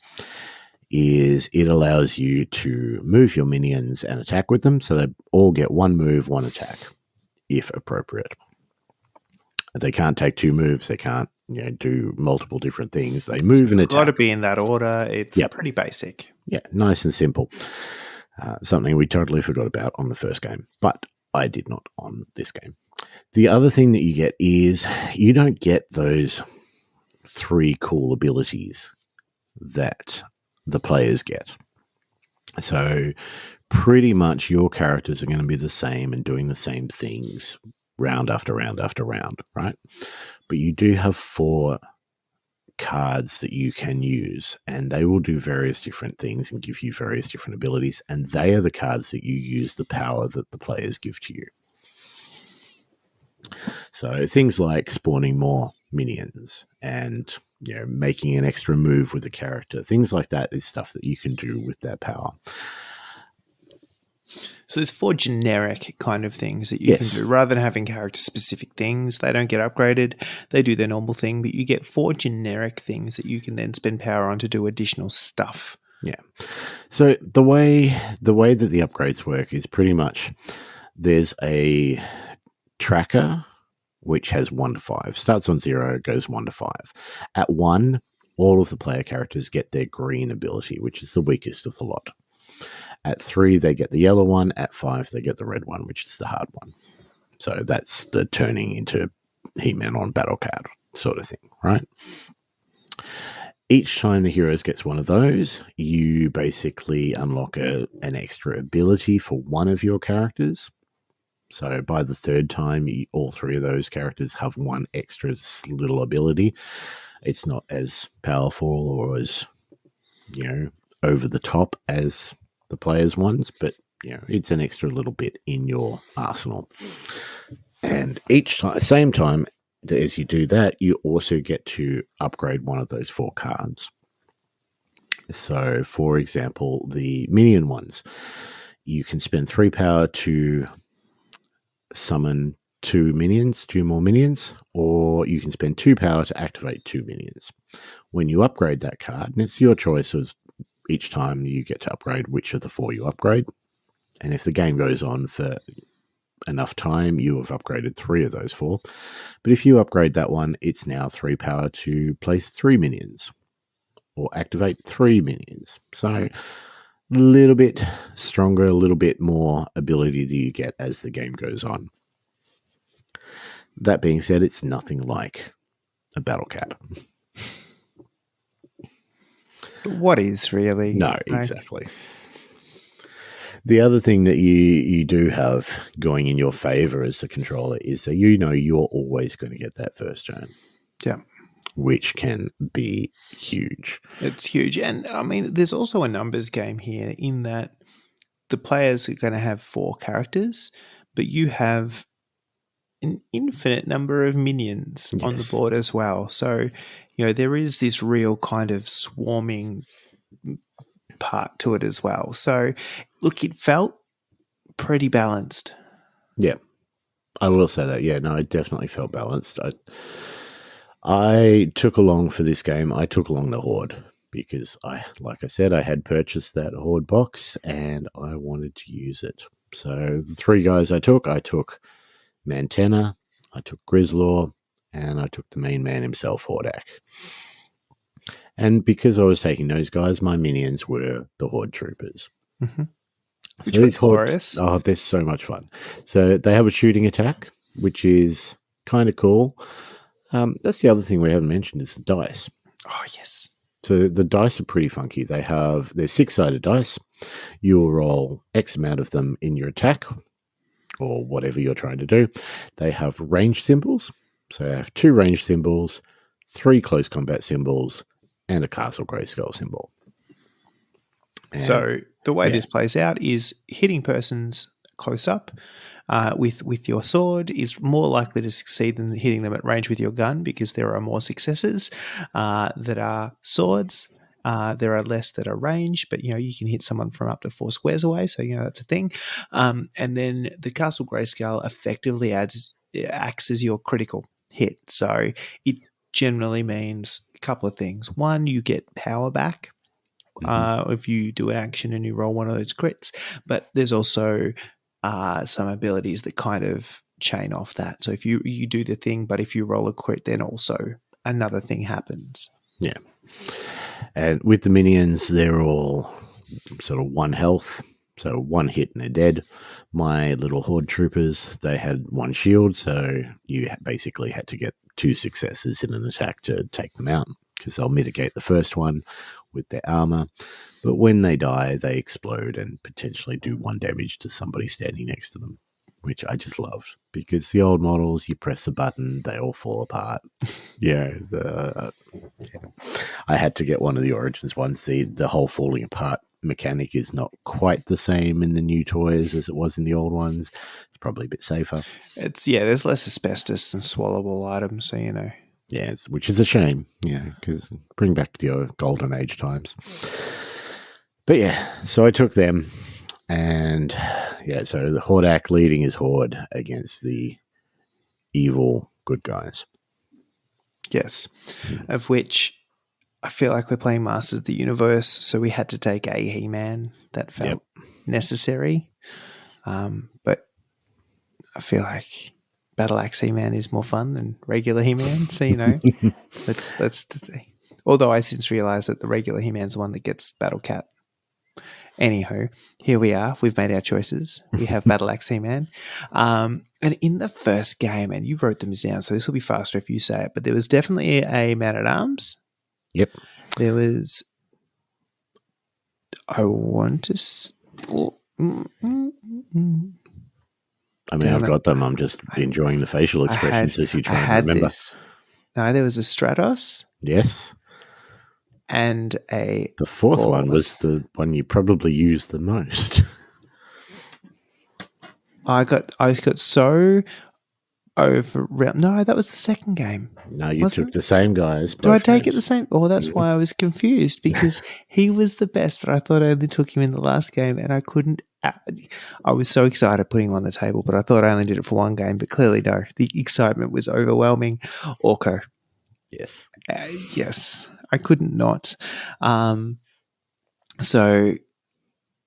is it allows you to move your minions and attack with them, so they all get 1 move, 1 attack, if appropriate. They can't take 2 moves. They can't do multiple different things. They move and attack. Got to be in that order. It's pretty basic. Yeah, nice and simple. Something we totally forgot about on the first game, but I did not on this game. The other thing that you get is you don't get those 3 cool abilities that the players get. So pretty much your characters are going to be the same and doing the same things round after round after round, right? But you do have 4 cards that you can use, and they will do various different things and give you various different abilities, and they are the cards that you use the power that the players give to you. So things like spawning more minions and making an extra move with the character, things like that is stuff that you can do with that power. So there's 4 generic kind of things that you can do. Rather than having character-specific things, they don't get upgraded. They do their normal thing, but you get 4 generic things that you can then spend power on to do additional stuff. Yeah. So the way that the upgrades work is pretty much there's a tracker which has 1 to 5. Starts on 0, goes 1 to 5. At 1, all of the player characters get their green ability, which is the weakest of the lot. At 3, they get the yellow one. At 5, they get the red one, which is the hard one. So that's the turning into He-Man on Battle Card sort of thing, right? Each time the heroes gets one of those, you basically unlock an extra ability for one of your characters. So by the 3rd time, all 3 of those characters have 1 extra little ability. It's not as powerful or as, over the top as the players' ones, but it's an extra little bit in your arsenal. And each time, same time as you do that, you also get to upgrade one of those 4 cards. So, for example, the minion ones, you can spend 3 power to summon 2 more minions, or you can spend 2 power to activate 2 minions. When you upgrade that card, and it's your choice of each time you get to upgrade which of the 4 you upgrade. And if the game goes on for enough time, you have upgraded 3 of those 4. But if you upgrade that one, it's now 3 power to place 3 minions or activate 3 minions. So a little bit stronger, a little bit more ability do you get as the game goes on. That being said, it's nothing like a battle cat. What is really? No, exactly. The other thing that you do have going in your favor as the controller is that you're always going to get that first turn. Yeah. Which can be huge. It's huge. And I mean, there's also a numbers game here in that the players are going to have 4 characters, but you have an infinite number of minions on the board as well. So, there is this real kind of swarming part to it as well. So, look, it felt pretty balanced. Yeah, I will say that. Yeah, no, it definitely felt balanced. I took along for this game, I took along the Horde because like I said, I had purchased that Horde box and I wanted to use it. So the 3 guys I took Mantenna, I took Grizzlaw, and I took the main man himself, Hordak. And because I was taking those guys, my minions were the Horde troopers. Mm-hmm. Which was glorious. They're so much fun. So they have a shooting attack, which is kind of cool. That's the other thing we haven't mentioned is the dice. Oh, yes. So the dice are pretty funky. They're 6-sided dice. You will roll X amount of them in your attack or whatever you're trying to do. They have range symbols. So I have 2 range symbols, 3 close combat symbols, and a castle grayskull symbol. And so the way this plays out is hitting persons close up with your sword is more likely to succeed than hitting them at range with your gun because there are more successes that are swords. There are less that are range, but you can hit someone from up to 4 squares away, so that's a thing. And then the castle grayskull effectively acts as your critical hit. So it generally means a couple of things. One, you get power back if you do an action and you roll one of those crits, but there's also some abilities that kind of chain off that. So if you do the thing, but if you roll a crit, then also another thing happens. Yeah. And with the minions, they're all sort of 1 health. So 1 hit and they're dead. My little Horde troopers, they had 1 shield. So you basically had to get 2 successes in an attack to take them out because they'll mitigate the first one with their armor. But when they die, they explode and potentially do 1 damage to somebody standing next to them, which I just loved because the old models, you press the button, they all fall apart. I had to get one of the Origins ones. The whole falling apart mechanic is not quite the same in the new toys as it was in the old ones. It's probably a bit safer. There's less asbestos and swallowable items, so Yeah, which is a shame, because bring back the golden age times. But so I took them, and so the Hordak leading his horde against the evil good guys. Yes, of which I feel like we're playing Masters of the Universe, so we had to take a He-Man that felt necessary. But I feel like Battle Axe He-Man is more fun than regular He-Man, so let's although I since realised that the regular He-Man's the one that gets Battle Cat. Anywho, here we are. We've made our choices. We have Battle Axe He-Man. And in the first game, and you wrote them down, so this will be faster if you say it, but there was definitely a Man-at-Arms. Yep. There was... I want to... I've got them. I'm just enjoying the facial expressions as you try and remember. No, there was a Stratos. Yes. And the 4th one was the one you probably used the most. I got so over round. No, that was the second game. No, you Wasn't took the same guys. Do I both take it games. the same? Oh, that's why I was confused because he was the best, but I thought I only took him in the last game and I couldn't. I was so excited putting him on the table, but I thought I only did it for one game, but clearly no. The excitement was overwhelming. Orko. Yes. Yes, I couldn't not. So,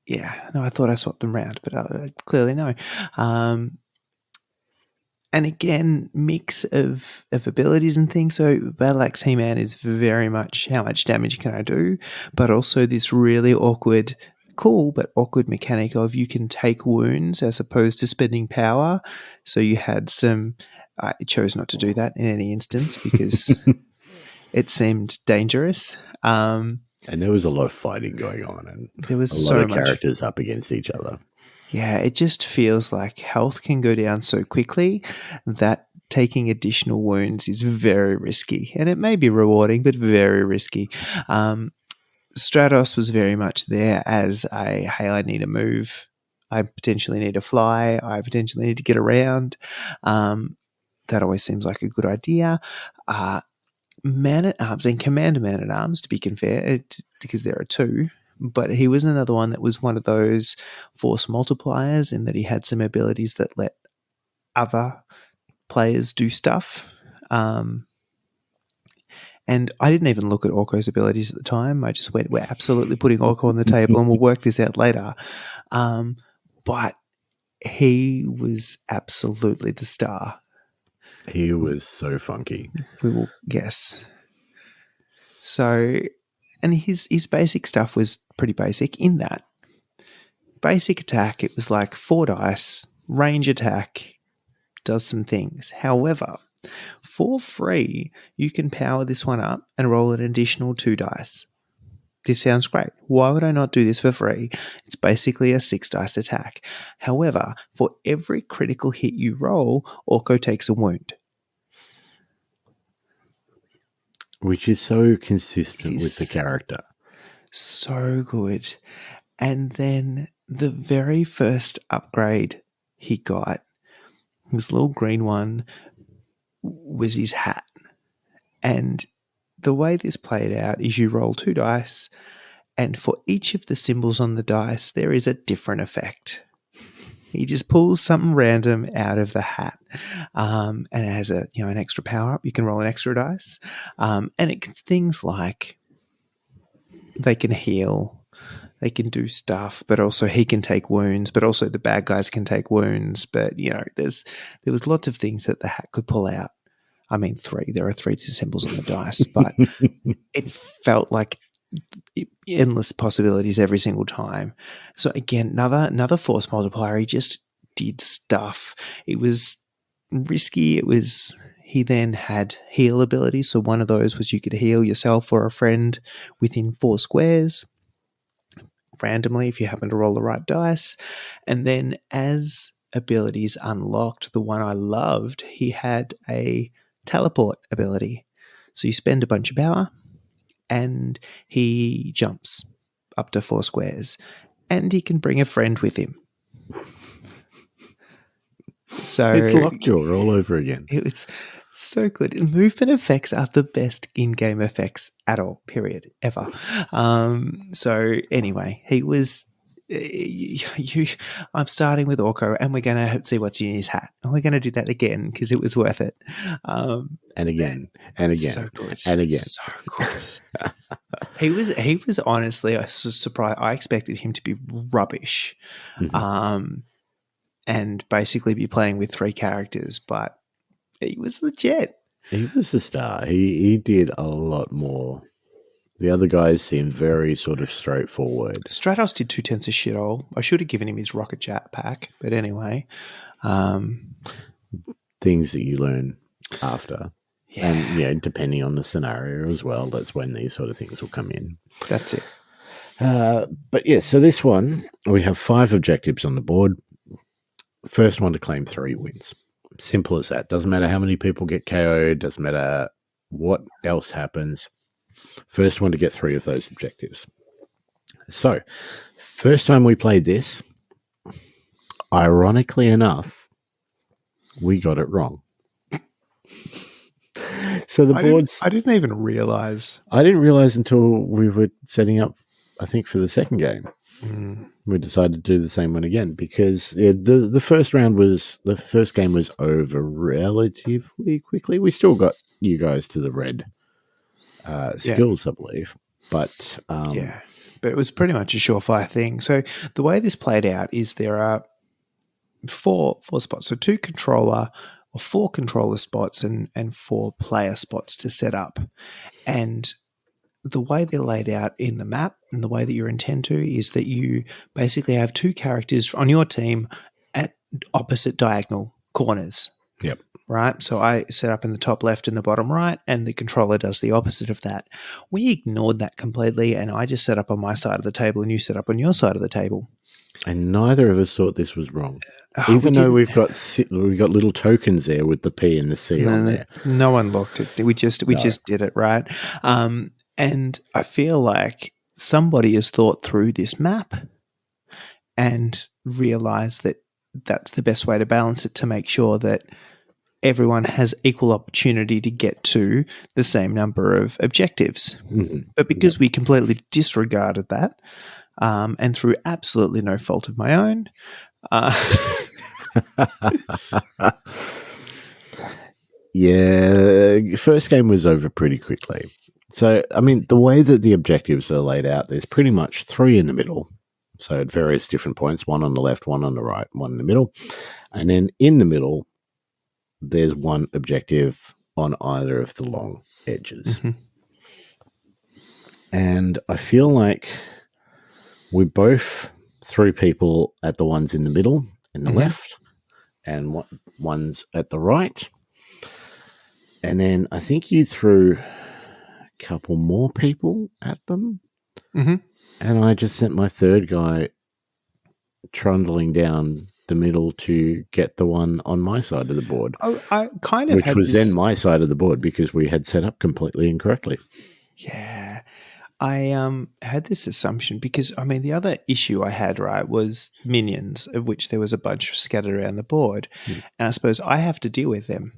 yeah, no, I thought I swapped them round, but clearly no. And again, mix of abilities and things. So Battle Axe He-Man is very much how much damage can I do, but also this really awkward, cool but awkward mechanic of you can take wounds as opposed to spending power. So you had some. I chose not to do that in any instance because it seemed dangerous. And there was a lot of fighting going on, and There was a lot so of much. characters up against each other. Yeah, it just feels like health can go down so quickly that taking additional wounds is very risky. And it may be rewarding, but very risky. Stratos was very much there as a, hey, I need to move. I potentially need to fly. I potentially need to get around. That always seems like a good idea. Man-at-Arms and Commander Man-at-Arms, to be fair, because there are two. But he was another one that was one of those force multipliers in that he had some abilities that let other players do stuff. And I didn't even look at Orko's abilities at the time. I just went, we're absolutely putting Orko on the table and we'll work this out later. But he was absolutely the star. He was so funky. We will guess. So, and his basic stuff was pretty basic in that. Basic attack, it was like 4 dice, range attack, does some things. However, for free, you can power this one up and roll an additional 2 dice. This sounds great. Why would I not do this for free? It's basically a 6 dice attack. However, for every critical hit you roll, Orko takes a wound. Which is so consistent with the character. So good. And then the very first upgrade he got, this little green one, was his hat. And the way this played out is you roll 2 dice, and for each of the symbols on the dice, there is a different effect. He just pulls something random out of the hat, and it has an extra power up. You can roll an extra dice, and things like they can heal, they can do stuff, but also he can take wounds, but also the bad guys can take wounds. But there was lots of things that the hat could pull out. I mean, 3. There are 3 symbols on the dice, but it felt like endless possibilities every single time. So again, another force multiplier. He just did stuff. It was risky. He then had heal abilities. So one of those was you could heal yourself or a friend within 4 squares randomly if you happen to roll the right dice. And then as abilities unlocked, the one I loved, he had a teleport ability. So you spend a bunch of power and he jumps up to 4 squares and he can bring a friend with him. So it's Lockjaw all over again. It was so good. Movement effects are the best in-game effects at all, period, ever. So anyway, he was... I'm starting with Orko and we're going to see what's in his hat. And we're going to do that again because it was worth it. And again, and again, so good. and again. So good. He was honestly surprised. I expected him to be rubbish, and basically be playing with 3 characters, but he was legit. He was a star. He did a lot more. The other guys seemed very sort of straightforward. Stratos did 2/10 of shithole. I should have given him his rocket jet pack, but anyway. Things that you learn after. Yeah. And, depending on the scenario as well, that's when these sort of things will come in. That's it. But yeah, so this one, we have 5 objectives on the board. First one to claim 3 wins. Simple as that. Doesn't matter how many people get KO'd. Doesn't matter what else happens. First one to get 3 of those objectives. So, first time we played this, ironically enough, we got it wrong. So the I boards. didn't even realize. I didn't realize until we were setting up, I think, for the second game. We decided to do the same one again because the first round was the first game was over relatively quickly. We still got you guys to the red skills, I believe, but Yeah, but it was pretty much a surefire thing. So the way this played out is there are four spots, so four controller spots and 4 player spots to set up, and the way they're laid out in the map and the way that you intend to is that you basically have 2 characters on your team at opposite diagonal corners. Yep. Right. So I set up in the top left and the bottom right, and the controller does the opposite of that. We ignored that completely, and I just set up on my side of the table and you set up on your side of the table. And neither of us thought this was wrong. Even though we've got little tokens there with the P and the C on there. No one looked at it. We just did it, right? And I feel like somebody has thought through this map and realized that that's the best way to balance it to make sure that everyone has equal opportunity to get to the same number of objectives. Mm-hmm. But because we completely disregarded that, and through absolutely no fault of my own, yeah, first game was over pretty quickly. So, I mean, the way that the objectives are laid out, there's pretty much 3 in the middle. So at various different points, 1 on the left, 1 on the right, 1 in the middle. And then in the middle, there's 1 objective on either of the long edges. Mm-hmm. And I feel like we both threw people at the ones in the middle, in the left, and ones at the right. And then I think you threw a couple more people at them. Mm-hmm. And I just sent my third guy trundling down the middle to get the one on my side of the board. I kind of which had was this... then my side of the board because we had set up completely incorrectly. Yeah. I had this assumption because, I mean, the other issue I had, right, was minions, of which there was a bunch scattered around the board. And I suppose I have to deal with them.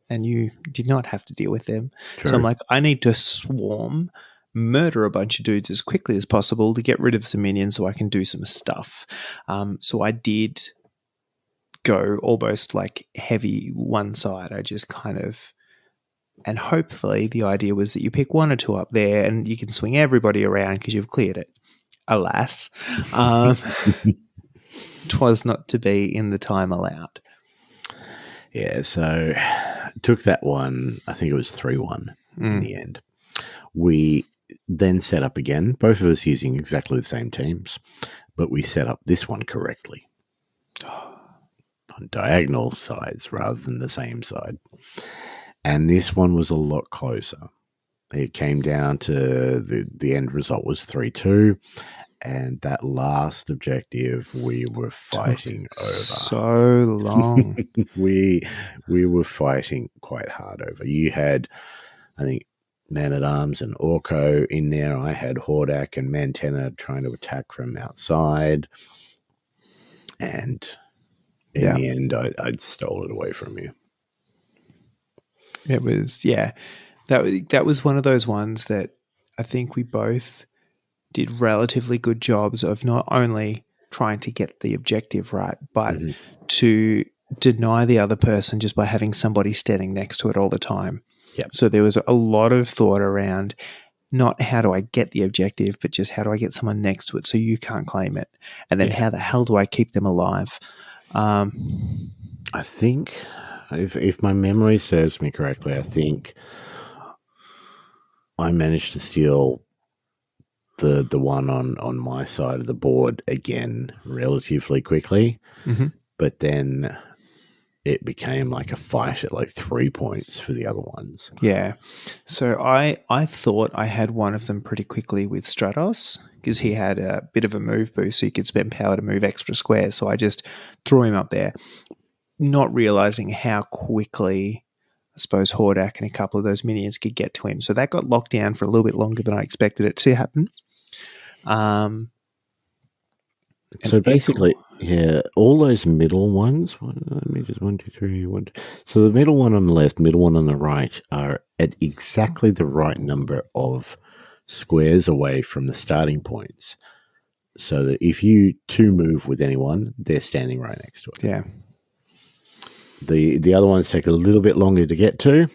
And you did not have to deal with them. True. So I'm like, I need to swarm, murder a bunch of dudes as quickly as possible to get rid of some minions so I can do some stuff. So I did go almost like heavy one side. I just kind of, and hopefully the idea was that you pick 1 or 2 up there and you can swing everybody around because you've cleared it. Alas, 'twas not to be in the time allowed. Yeah, so took that one, I think it was 3-1 in the end. We then set up again, both of us using exactly the same teams, but we set up this one correctly on diagonal sides rather than the same side. And this one was a lot closer. It came down to the end result was 3-2. And that last objective, we were fighting over. So long. we were fighting quite hard over. You had, I think, Man-at-Arms and Orko in there. I had Hordak and Mantenna trying to attack from outside. And in the end, I'd stole it away from you. It was, yeah. That was one of those ones that I think we both did relatively good jobs of not only trying to get the objective right, but to deny the other person just by having somebody standing next to it all the time. Yep. So there was a lot of thought around not how do I get the objective, but just how do I get someone next to it so you can't claim it? And then how the hell do I keep them alive? I think, if my memory serves me correctly, I think I managed to steal the one on my side of the board again relatively quickly, but then it became like a fight at like 3 points for the other ones. Yeah. So I thought I had one of them pretty quickly with Stratos because he had a bit of a move boost, so he could spend power to move extra squares. So I just threw him up there, not realizing how quickly, I suppose, Hordak and a couple of those minions could get to him. So that got locked down for a little bit longer than I expected it to happen. So and basically, equal. yeah, all those middle ones. Let me just 1, 2, 3, 1. So the middle one on the left, middle one on the right are at exactly the right number of squares away from the starting points. So that if you two move with anyone, they're standing right next to it. Yeah. The other ones take a little bit longer to get to,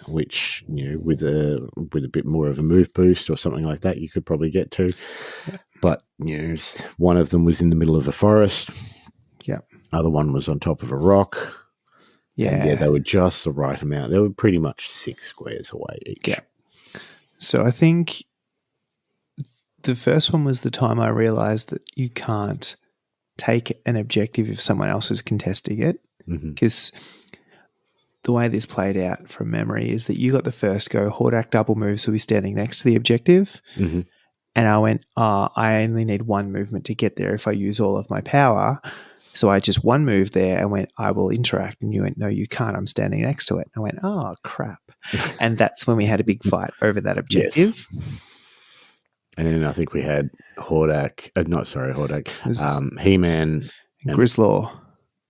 which with a bit more of a move boost or something like that, you could probably get to. Yeah. But one of them was in the middle of a forest. Yeah. Other one was on top of a rock. Yeah. And they were just the right amount. They were pretty much 6 squares away each. Yeah. So I think the first one was the time I realized that you can't take an objective if someone else is contesting it. Because the way this played out from memory is that you got the first go, Hordak double moves will be standing next to the objective. Mm-hmm. And I went, I only need one movement to get there if I use all of my power. So I just one move there and went, I will interact. And you went, no, you can't. I'm standing next to it. And I went, oh, crap. And that's when we had a big fight over that objective. Yes. And then I think we had Hordak, Hordak. He-Man and Grislaw.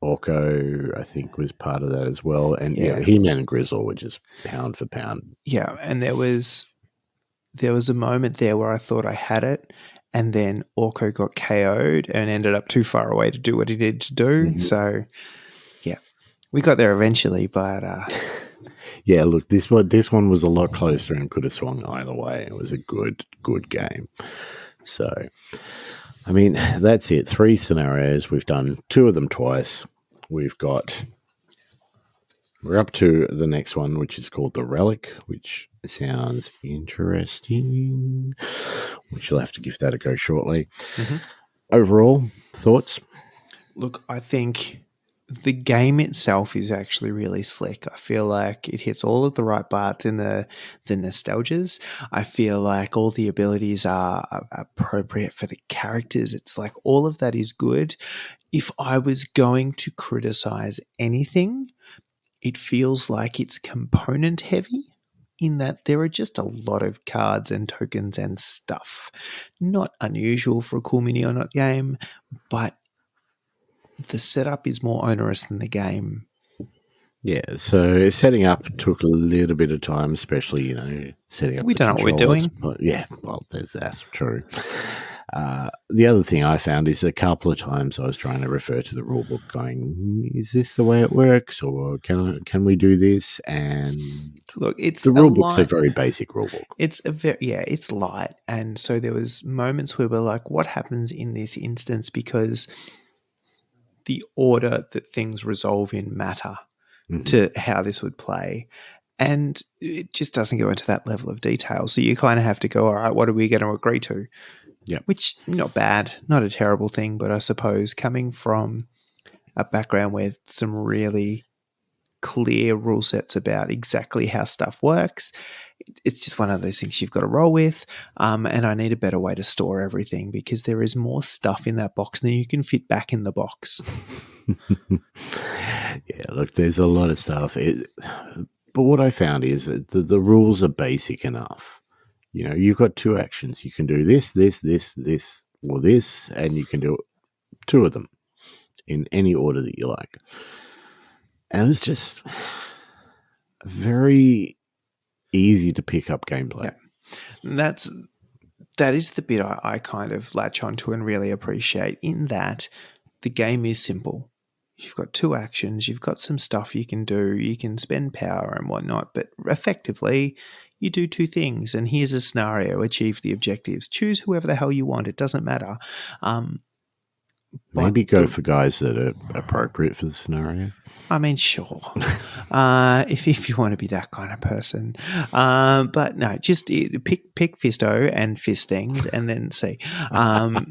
Orko, I think, was part of that as well. And Yeah. He-Man and Grislaw were just pound for pound. Yeah, and there was a moment there where I thought I had it, and then Orko got KO'd and ended up too far away to do what he needed to do. Mm-hmm. So, yeah, we got there eventually, but yeah, look, this one was a lot closer and could have swung either way. It was a good game. So, I mean, that's it. 3 scenarios. We've done 2 of them twice. We're up to the next one, which is called the Relic, which sounds interesting, which you'll have to give that a go shortly. Mm-hmm. Overall, thoughts? Look, I think the game itself is actually really slick. I feel like it hits all of the right parts in the nostalgias. I feel like all the abilities are appropriate for the characters. It's like all of that is good. If I was going to criticize anything, it feels like it's component heavy in that there are just a lot of cards and tokens and stuff. Not unusual for a cool mini or not game, but the setup is more onerous than the game. Yeah, so setting up took a little bit of time, especially, setting up We don't know what we're doing. But yeah, well, there's that, true. The other thing I found is a couple of times I was trying to refer to the rulebook going, is this the way it works, or can we do this? And look, it's the rulebook's a very basic rulebook. It's it's light. And so there was moments where we're like, what happens in this instance? Because the order that things resolve in matter to how this would play. And it just doesn't go into that level of detail. So you kind of have to go, all right, what are we going to agree to? Yeah. Which, not bad, not a terrible thing, but I suppose coming from a background with some really clear rule sets about exactly how stuff works, it's just one of those things you've got to roll with. And I need a better way to store everything because there is more stuff in that box than you can fit back in the box. Yeah, look, there's a lot of stuff. But what I found is that the rules are basic enough. You've got 2 actions. You can do this, or this, and you can do 2 of them in any order that you like. And it was just very easy to pick up gameplay. Yeah. That is the bit I kind of latch onto and really appreciate, in that the game is simple. You've got 2 actions, you've got some stuff you can do, you can spend power and whatnot, but effectively you do 2 things, and here's a scenario, achieve the objectives. Choose whoever the hell you want, it doesn't matter. Maybe go for guys that are appropriate for the scenario. I mean, sure. If you want to be that kind of person. But no, just pick Fisto and fist things and then see. But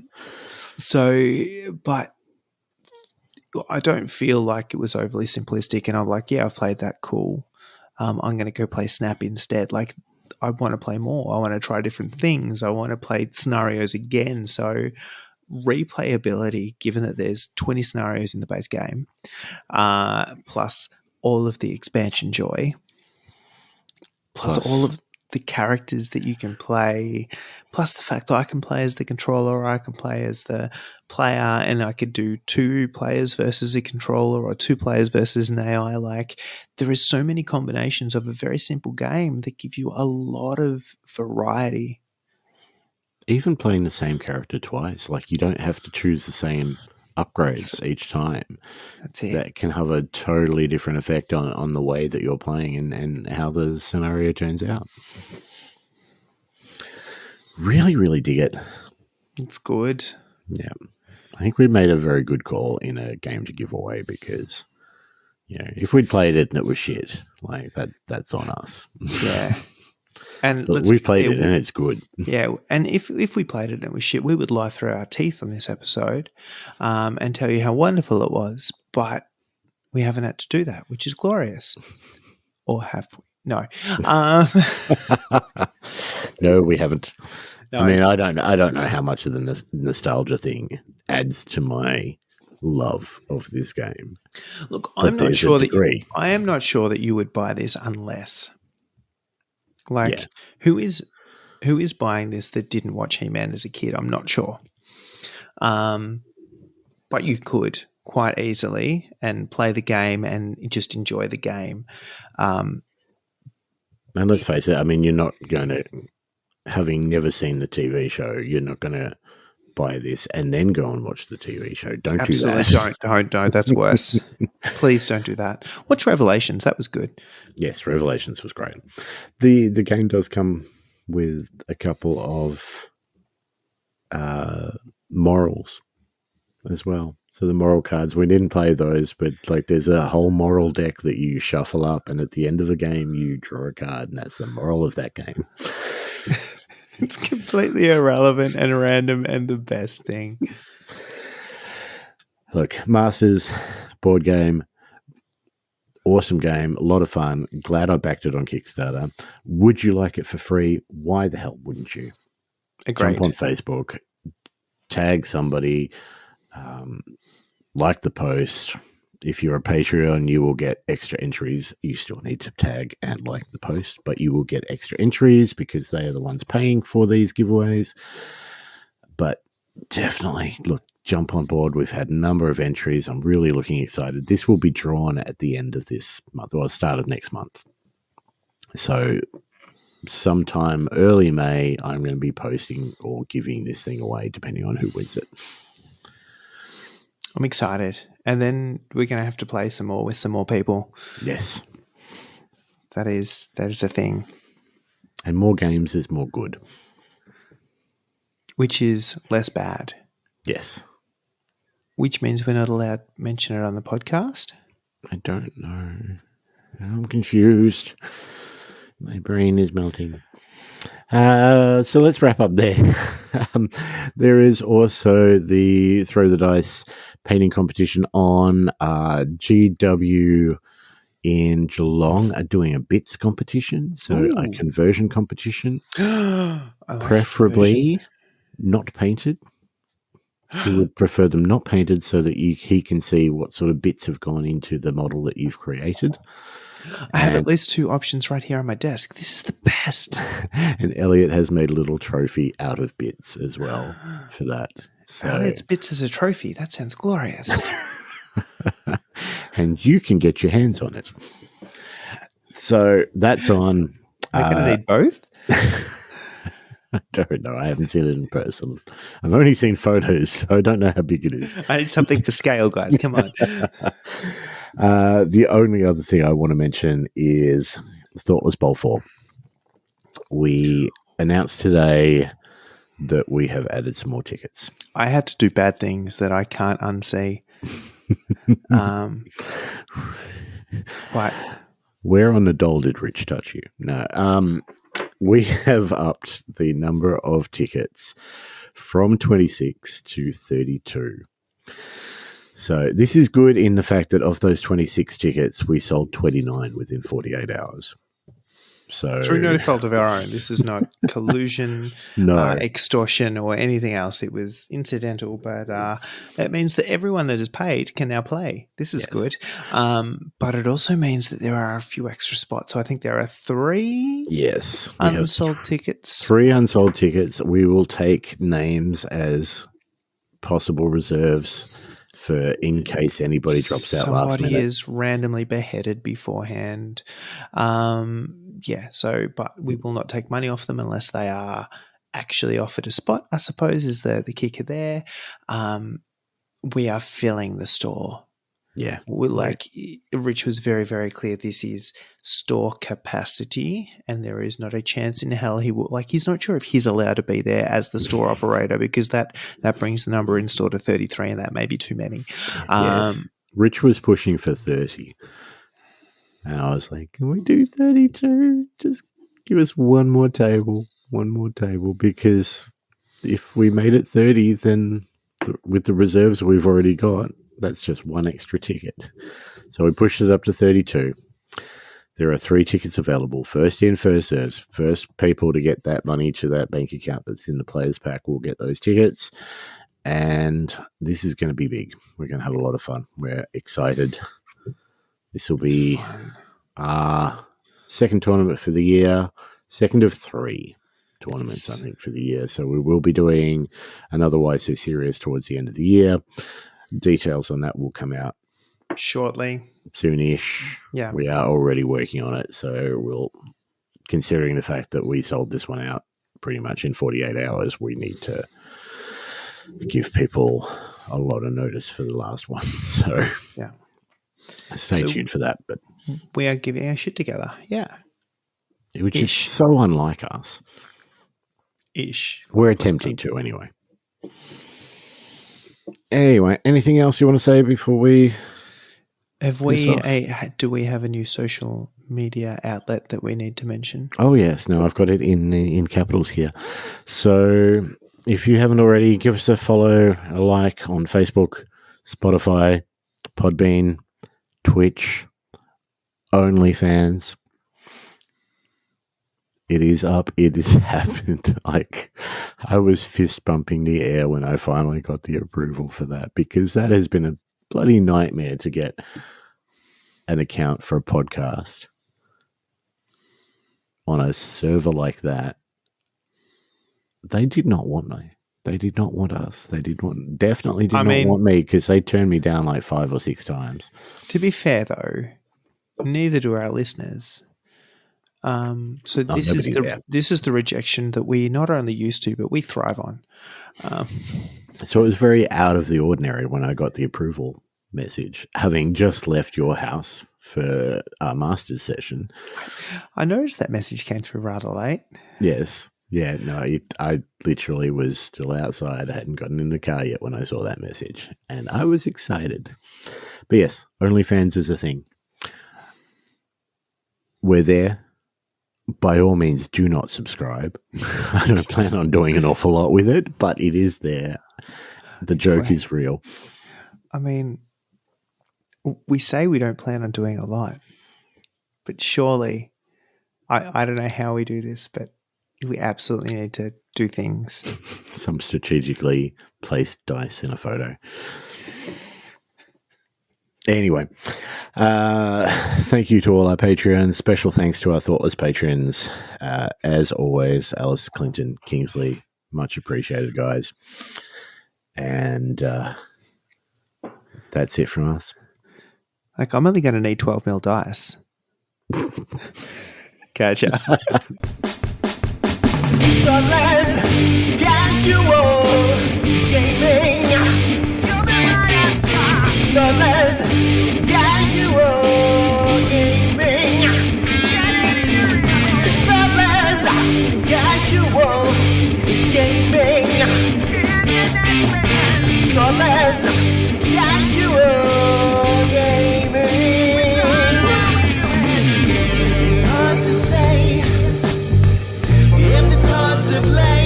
I don't feel like it was overly simplistic, and I'm like, yeah, I've played that, cool. I'm going to go play Snap instead. Like, I want to play more. I want to try different things. I want to play scenarios again. So replayability, given that there's 20 scenarios in the base game, plus all of the expansion joy, plus all of the characters that you can play, plus the fact that I can play as the controller, or I can play as the player, and I could do 2 players versus a controller or 2 players versus an AI. Like, there is so many combinations of a very simple game that give you a lot of variety. Even playing the same character twice, like you don't have to choose the same upgrades each time. That's it. That can have a totally different effect on the way that you're playing and how the scenario turns out. Really, really dig it. It's good. Yeah. I think we made a very good call in a game to give away because, you know, if we'd played it and it was shit, like that's on us. Yeah. And But we played it and it's good. Yeah, and if we played it and it was shit, we would lie through our teeth on this episode and tell you how wonderful it was. But we haven't had to do that, which is glorious. Or have we? No. No, we haven't. No. I mean, I don't know how much of the nostalgia thing adds to my love of this game. Look, But I'm not there's a sure that degree. I am not sure that you would buy this unless, like, Yeah. who is buying this that didn't watch He-Man as a kid? I'm not sure. But you could quite easily and play the game and just enjoy the game. And let's face it, I mean, you're not going to, having never seen the TV show, you're not going to buy this and then go and watch the TV show. Don't Absolutely do that. don't. That's worse. Please don't do that. Watch Revelations. That was good. Yes, Revelations was great. The game does come with a couple of morals as well. So the moral cards, we didn't play those, but like there's a whole moral deck that you shuffle up, and at the end of the game you draw a card, and that's the moral of that game. It's completely irrelevant and random and the best thing. Look, Masters board game, awesome game, a lot of fun. Glad I backed it on Kickstarter. Would you like it for free? Why the hell wouldn't you? Agreed. Jump on Facebook, tag somebody, like the post. If you're a Patreon, you will get extra entries. You still need to tag and like the post, but you will get extra entries because they are the ones paying for these giveaways. But definitely, look, jump on board. We've had a number of entries. I'm really looking excited. This will be drawn at the end of this month, or start of next month. So sometime early May, I'm going to be posting or giving this thing away, depending on who wins it. I'm excited. And then we're going to have to play some more with some more people. Yes. That is a thing. And more games is more good. Which is less bad. Yes. Which means we're not allowed to mention it on the podcast? I don't know. I'm confused. My brain is melting. So let's wrap up there. There is also the Throw the Dice painting competition on GW in Geelong are doing a bits competition, so a conversion competition, preferably not painted. He would prefer them not painted so that he can see what sort of bits have gone into the model that you've created. I have at least 2 options right here on my desk. This is the best. And Elliot has made a little trophy out of bits as well for that. So, Elliot's bits as a trophy. That sounds glorious. and you can get your hands on it. So that's on. Am I going to need both? I don't know. I haven't seen it in person. I've only seen photos, so I don't know how big it is. I need something for scale, guys. Come on. The only other thing I want to mention is Thoughtless Bowl 4. We announced today that we have added some more tickets. I had to do bad things that I can't unsee. But where on the doll did Rich touch you? No. We have upped the number of tickets from 26 to 32. So this is good in the fact that of those 26 tickets, we sold 29 within 48 hours. So Through no fault of our own. This is not collusion, no, extortion, or anything else. It was incidental, but it means that everyone that is paid can now play. This is good. But it also means that there are a few extra spots. So I think there are 3 yes, unsold tickets. 3 unsold tickets. We will take names as possible reserves for in case anybody drops out last minute. Somebody is randomly beheaded beforehand. But we will not take money off them unless they are actually offered a spot, I suppose, is the kicker there. We are filling the store. Yeah. Rich was very, very clear. This is store capacity, and there is not a chance in hell he will. He's not sure if he's allowed to be there as the store operator, because that brings the number in store to 33, and that may be too many. Yes. Rich was pushing for 30, and I was like, "Can we do 32? Just give us one more table, because if we made it 30, then with the reserves we've already got." That's just one extra ticket. So we pushed it up to 32. There are 3 tickets available. First in, first serves. First people to get that money to that bank account that's in the players pack will get those tickets. And this is going to be big. We're going to have a lot of fun. We're excited. This will be our second tournament for the year. Second of 3 tournaments, I think, for the year. So we will be doing another Why So Serious towards the end of the year. Details on that will come out shortly, soonish. Yeah, we are already working on it. So we'll, considering the fact that we sold this one out pretty much in 48 hours, we need to give people a lot of notice for the last one. So yeah, stay tuned for that. But we are giving our shit together. Yeah, which is so unlike us. We're attempting to anyway. Anyway, anything else you want to say before we do we have a new social media outlet that we need to mention? Oh yes, no, I've got it in capitals here. So if you haven't already, give us a follow, a like on Facebook, Spotify, Podbean, Twitch, OnlyFans. It is up. It has happened. I was fist bumping the air when I finally got the approval for that, because that has been a bloody nightmare to get an account for a podcast on a server like that. They did not want me. They did not want us. They definitely did not want me, because they turned me down like 5 or 6 times. To be fair, though, neither do our listeners. So this is the rejection that we not only used to, but we thrive on. So it was very out of the ordinary when I got the approval message, having just left your house for our master's session. I noticed that message came through rather late. Yes. Yeah, no, I literally was still outside. I hadn't gotten in the car yet when I saw that message, and I was excited. But yes, OnlyFans is a thing. We're there. By all means, do not subscribe. I don't plan on doing an awful lot with it, but it is there. The joke is real. I mean, we say we don't plan on doing a lot, but surely, I don't know how we do this, but we absolutely need to do things. Some strategically placed dice in a photo. Anyway, thank you to all our Patreons. Special thanks to our Thoughtless patrons. As always, Alice, Clinton, Kingsley, much appreciated, guys. And that's it from us. I'm only going to need 12 mil dice. Gotcha. Thoughtless, casual gaming. Thoughtless, casual gaming. Thoughtless, casual gaming. Thoughtless, casual gaming. It's hard to say if it's hard to play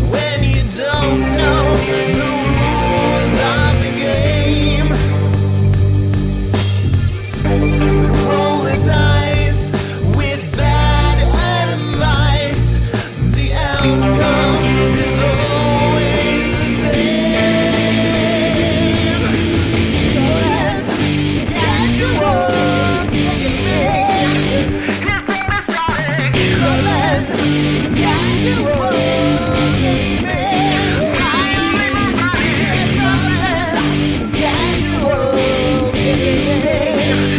when you don't know the rules of the game. way.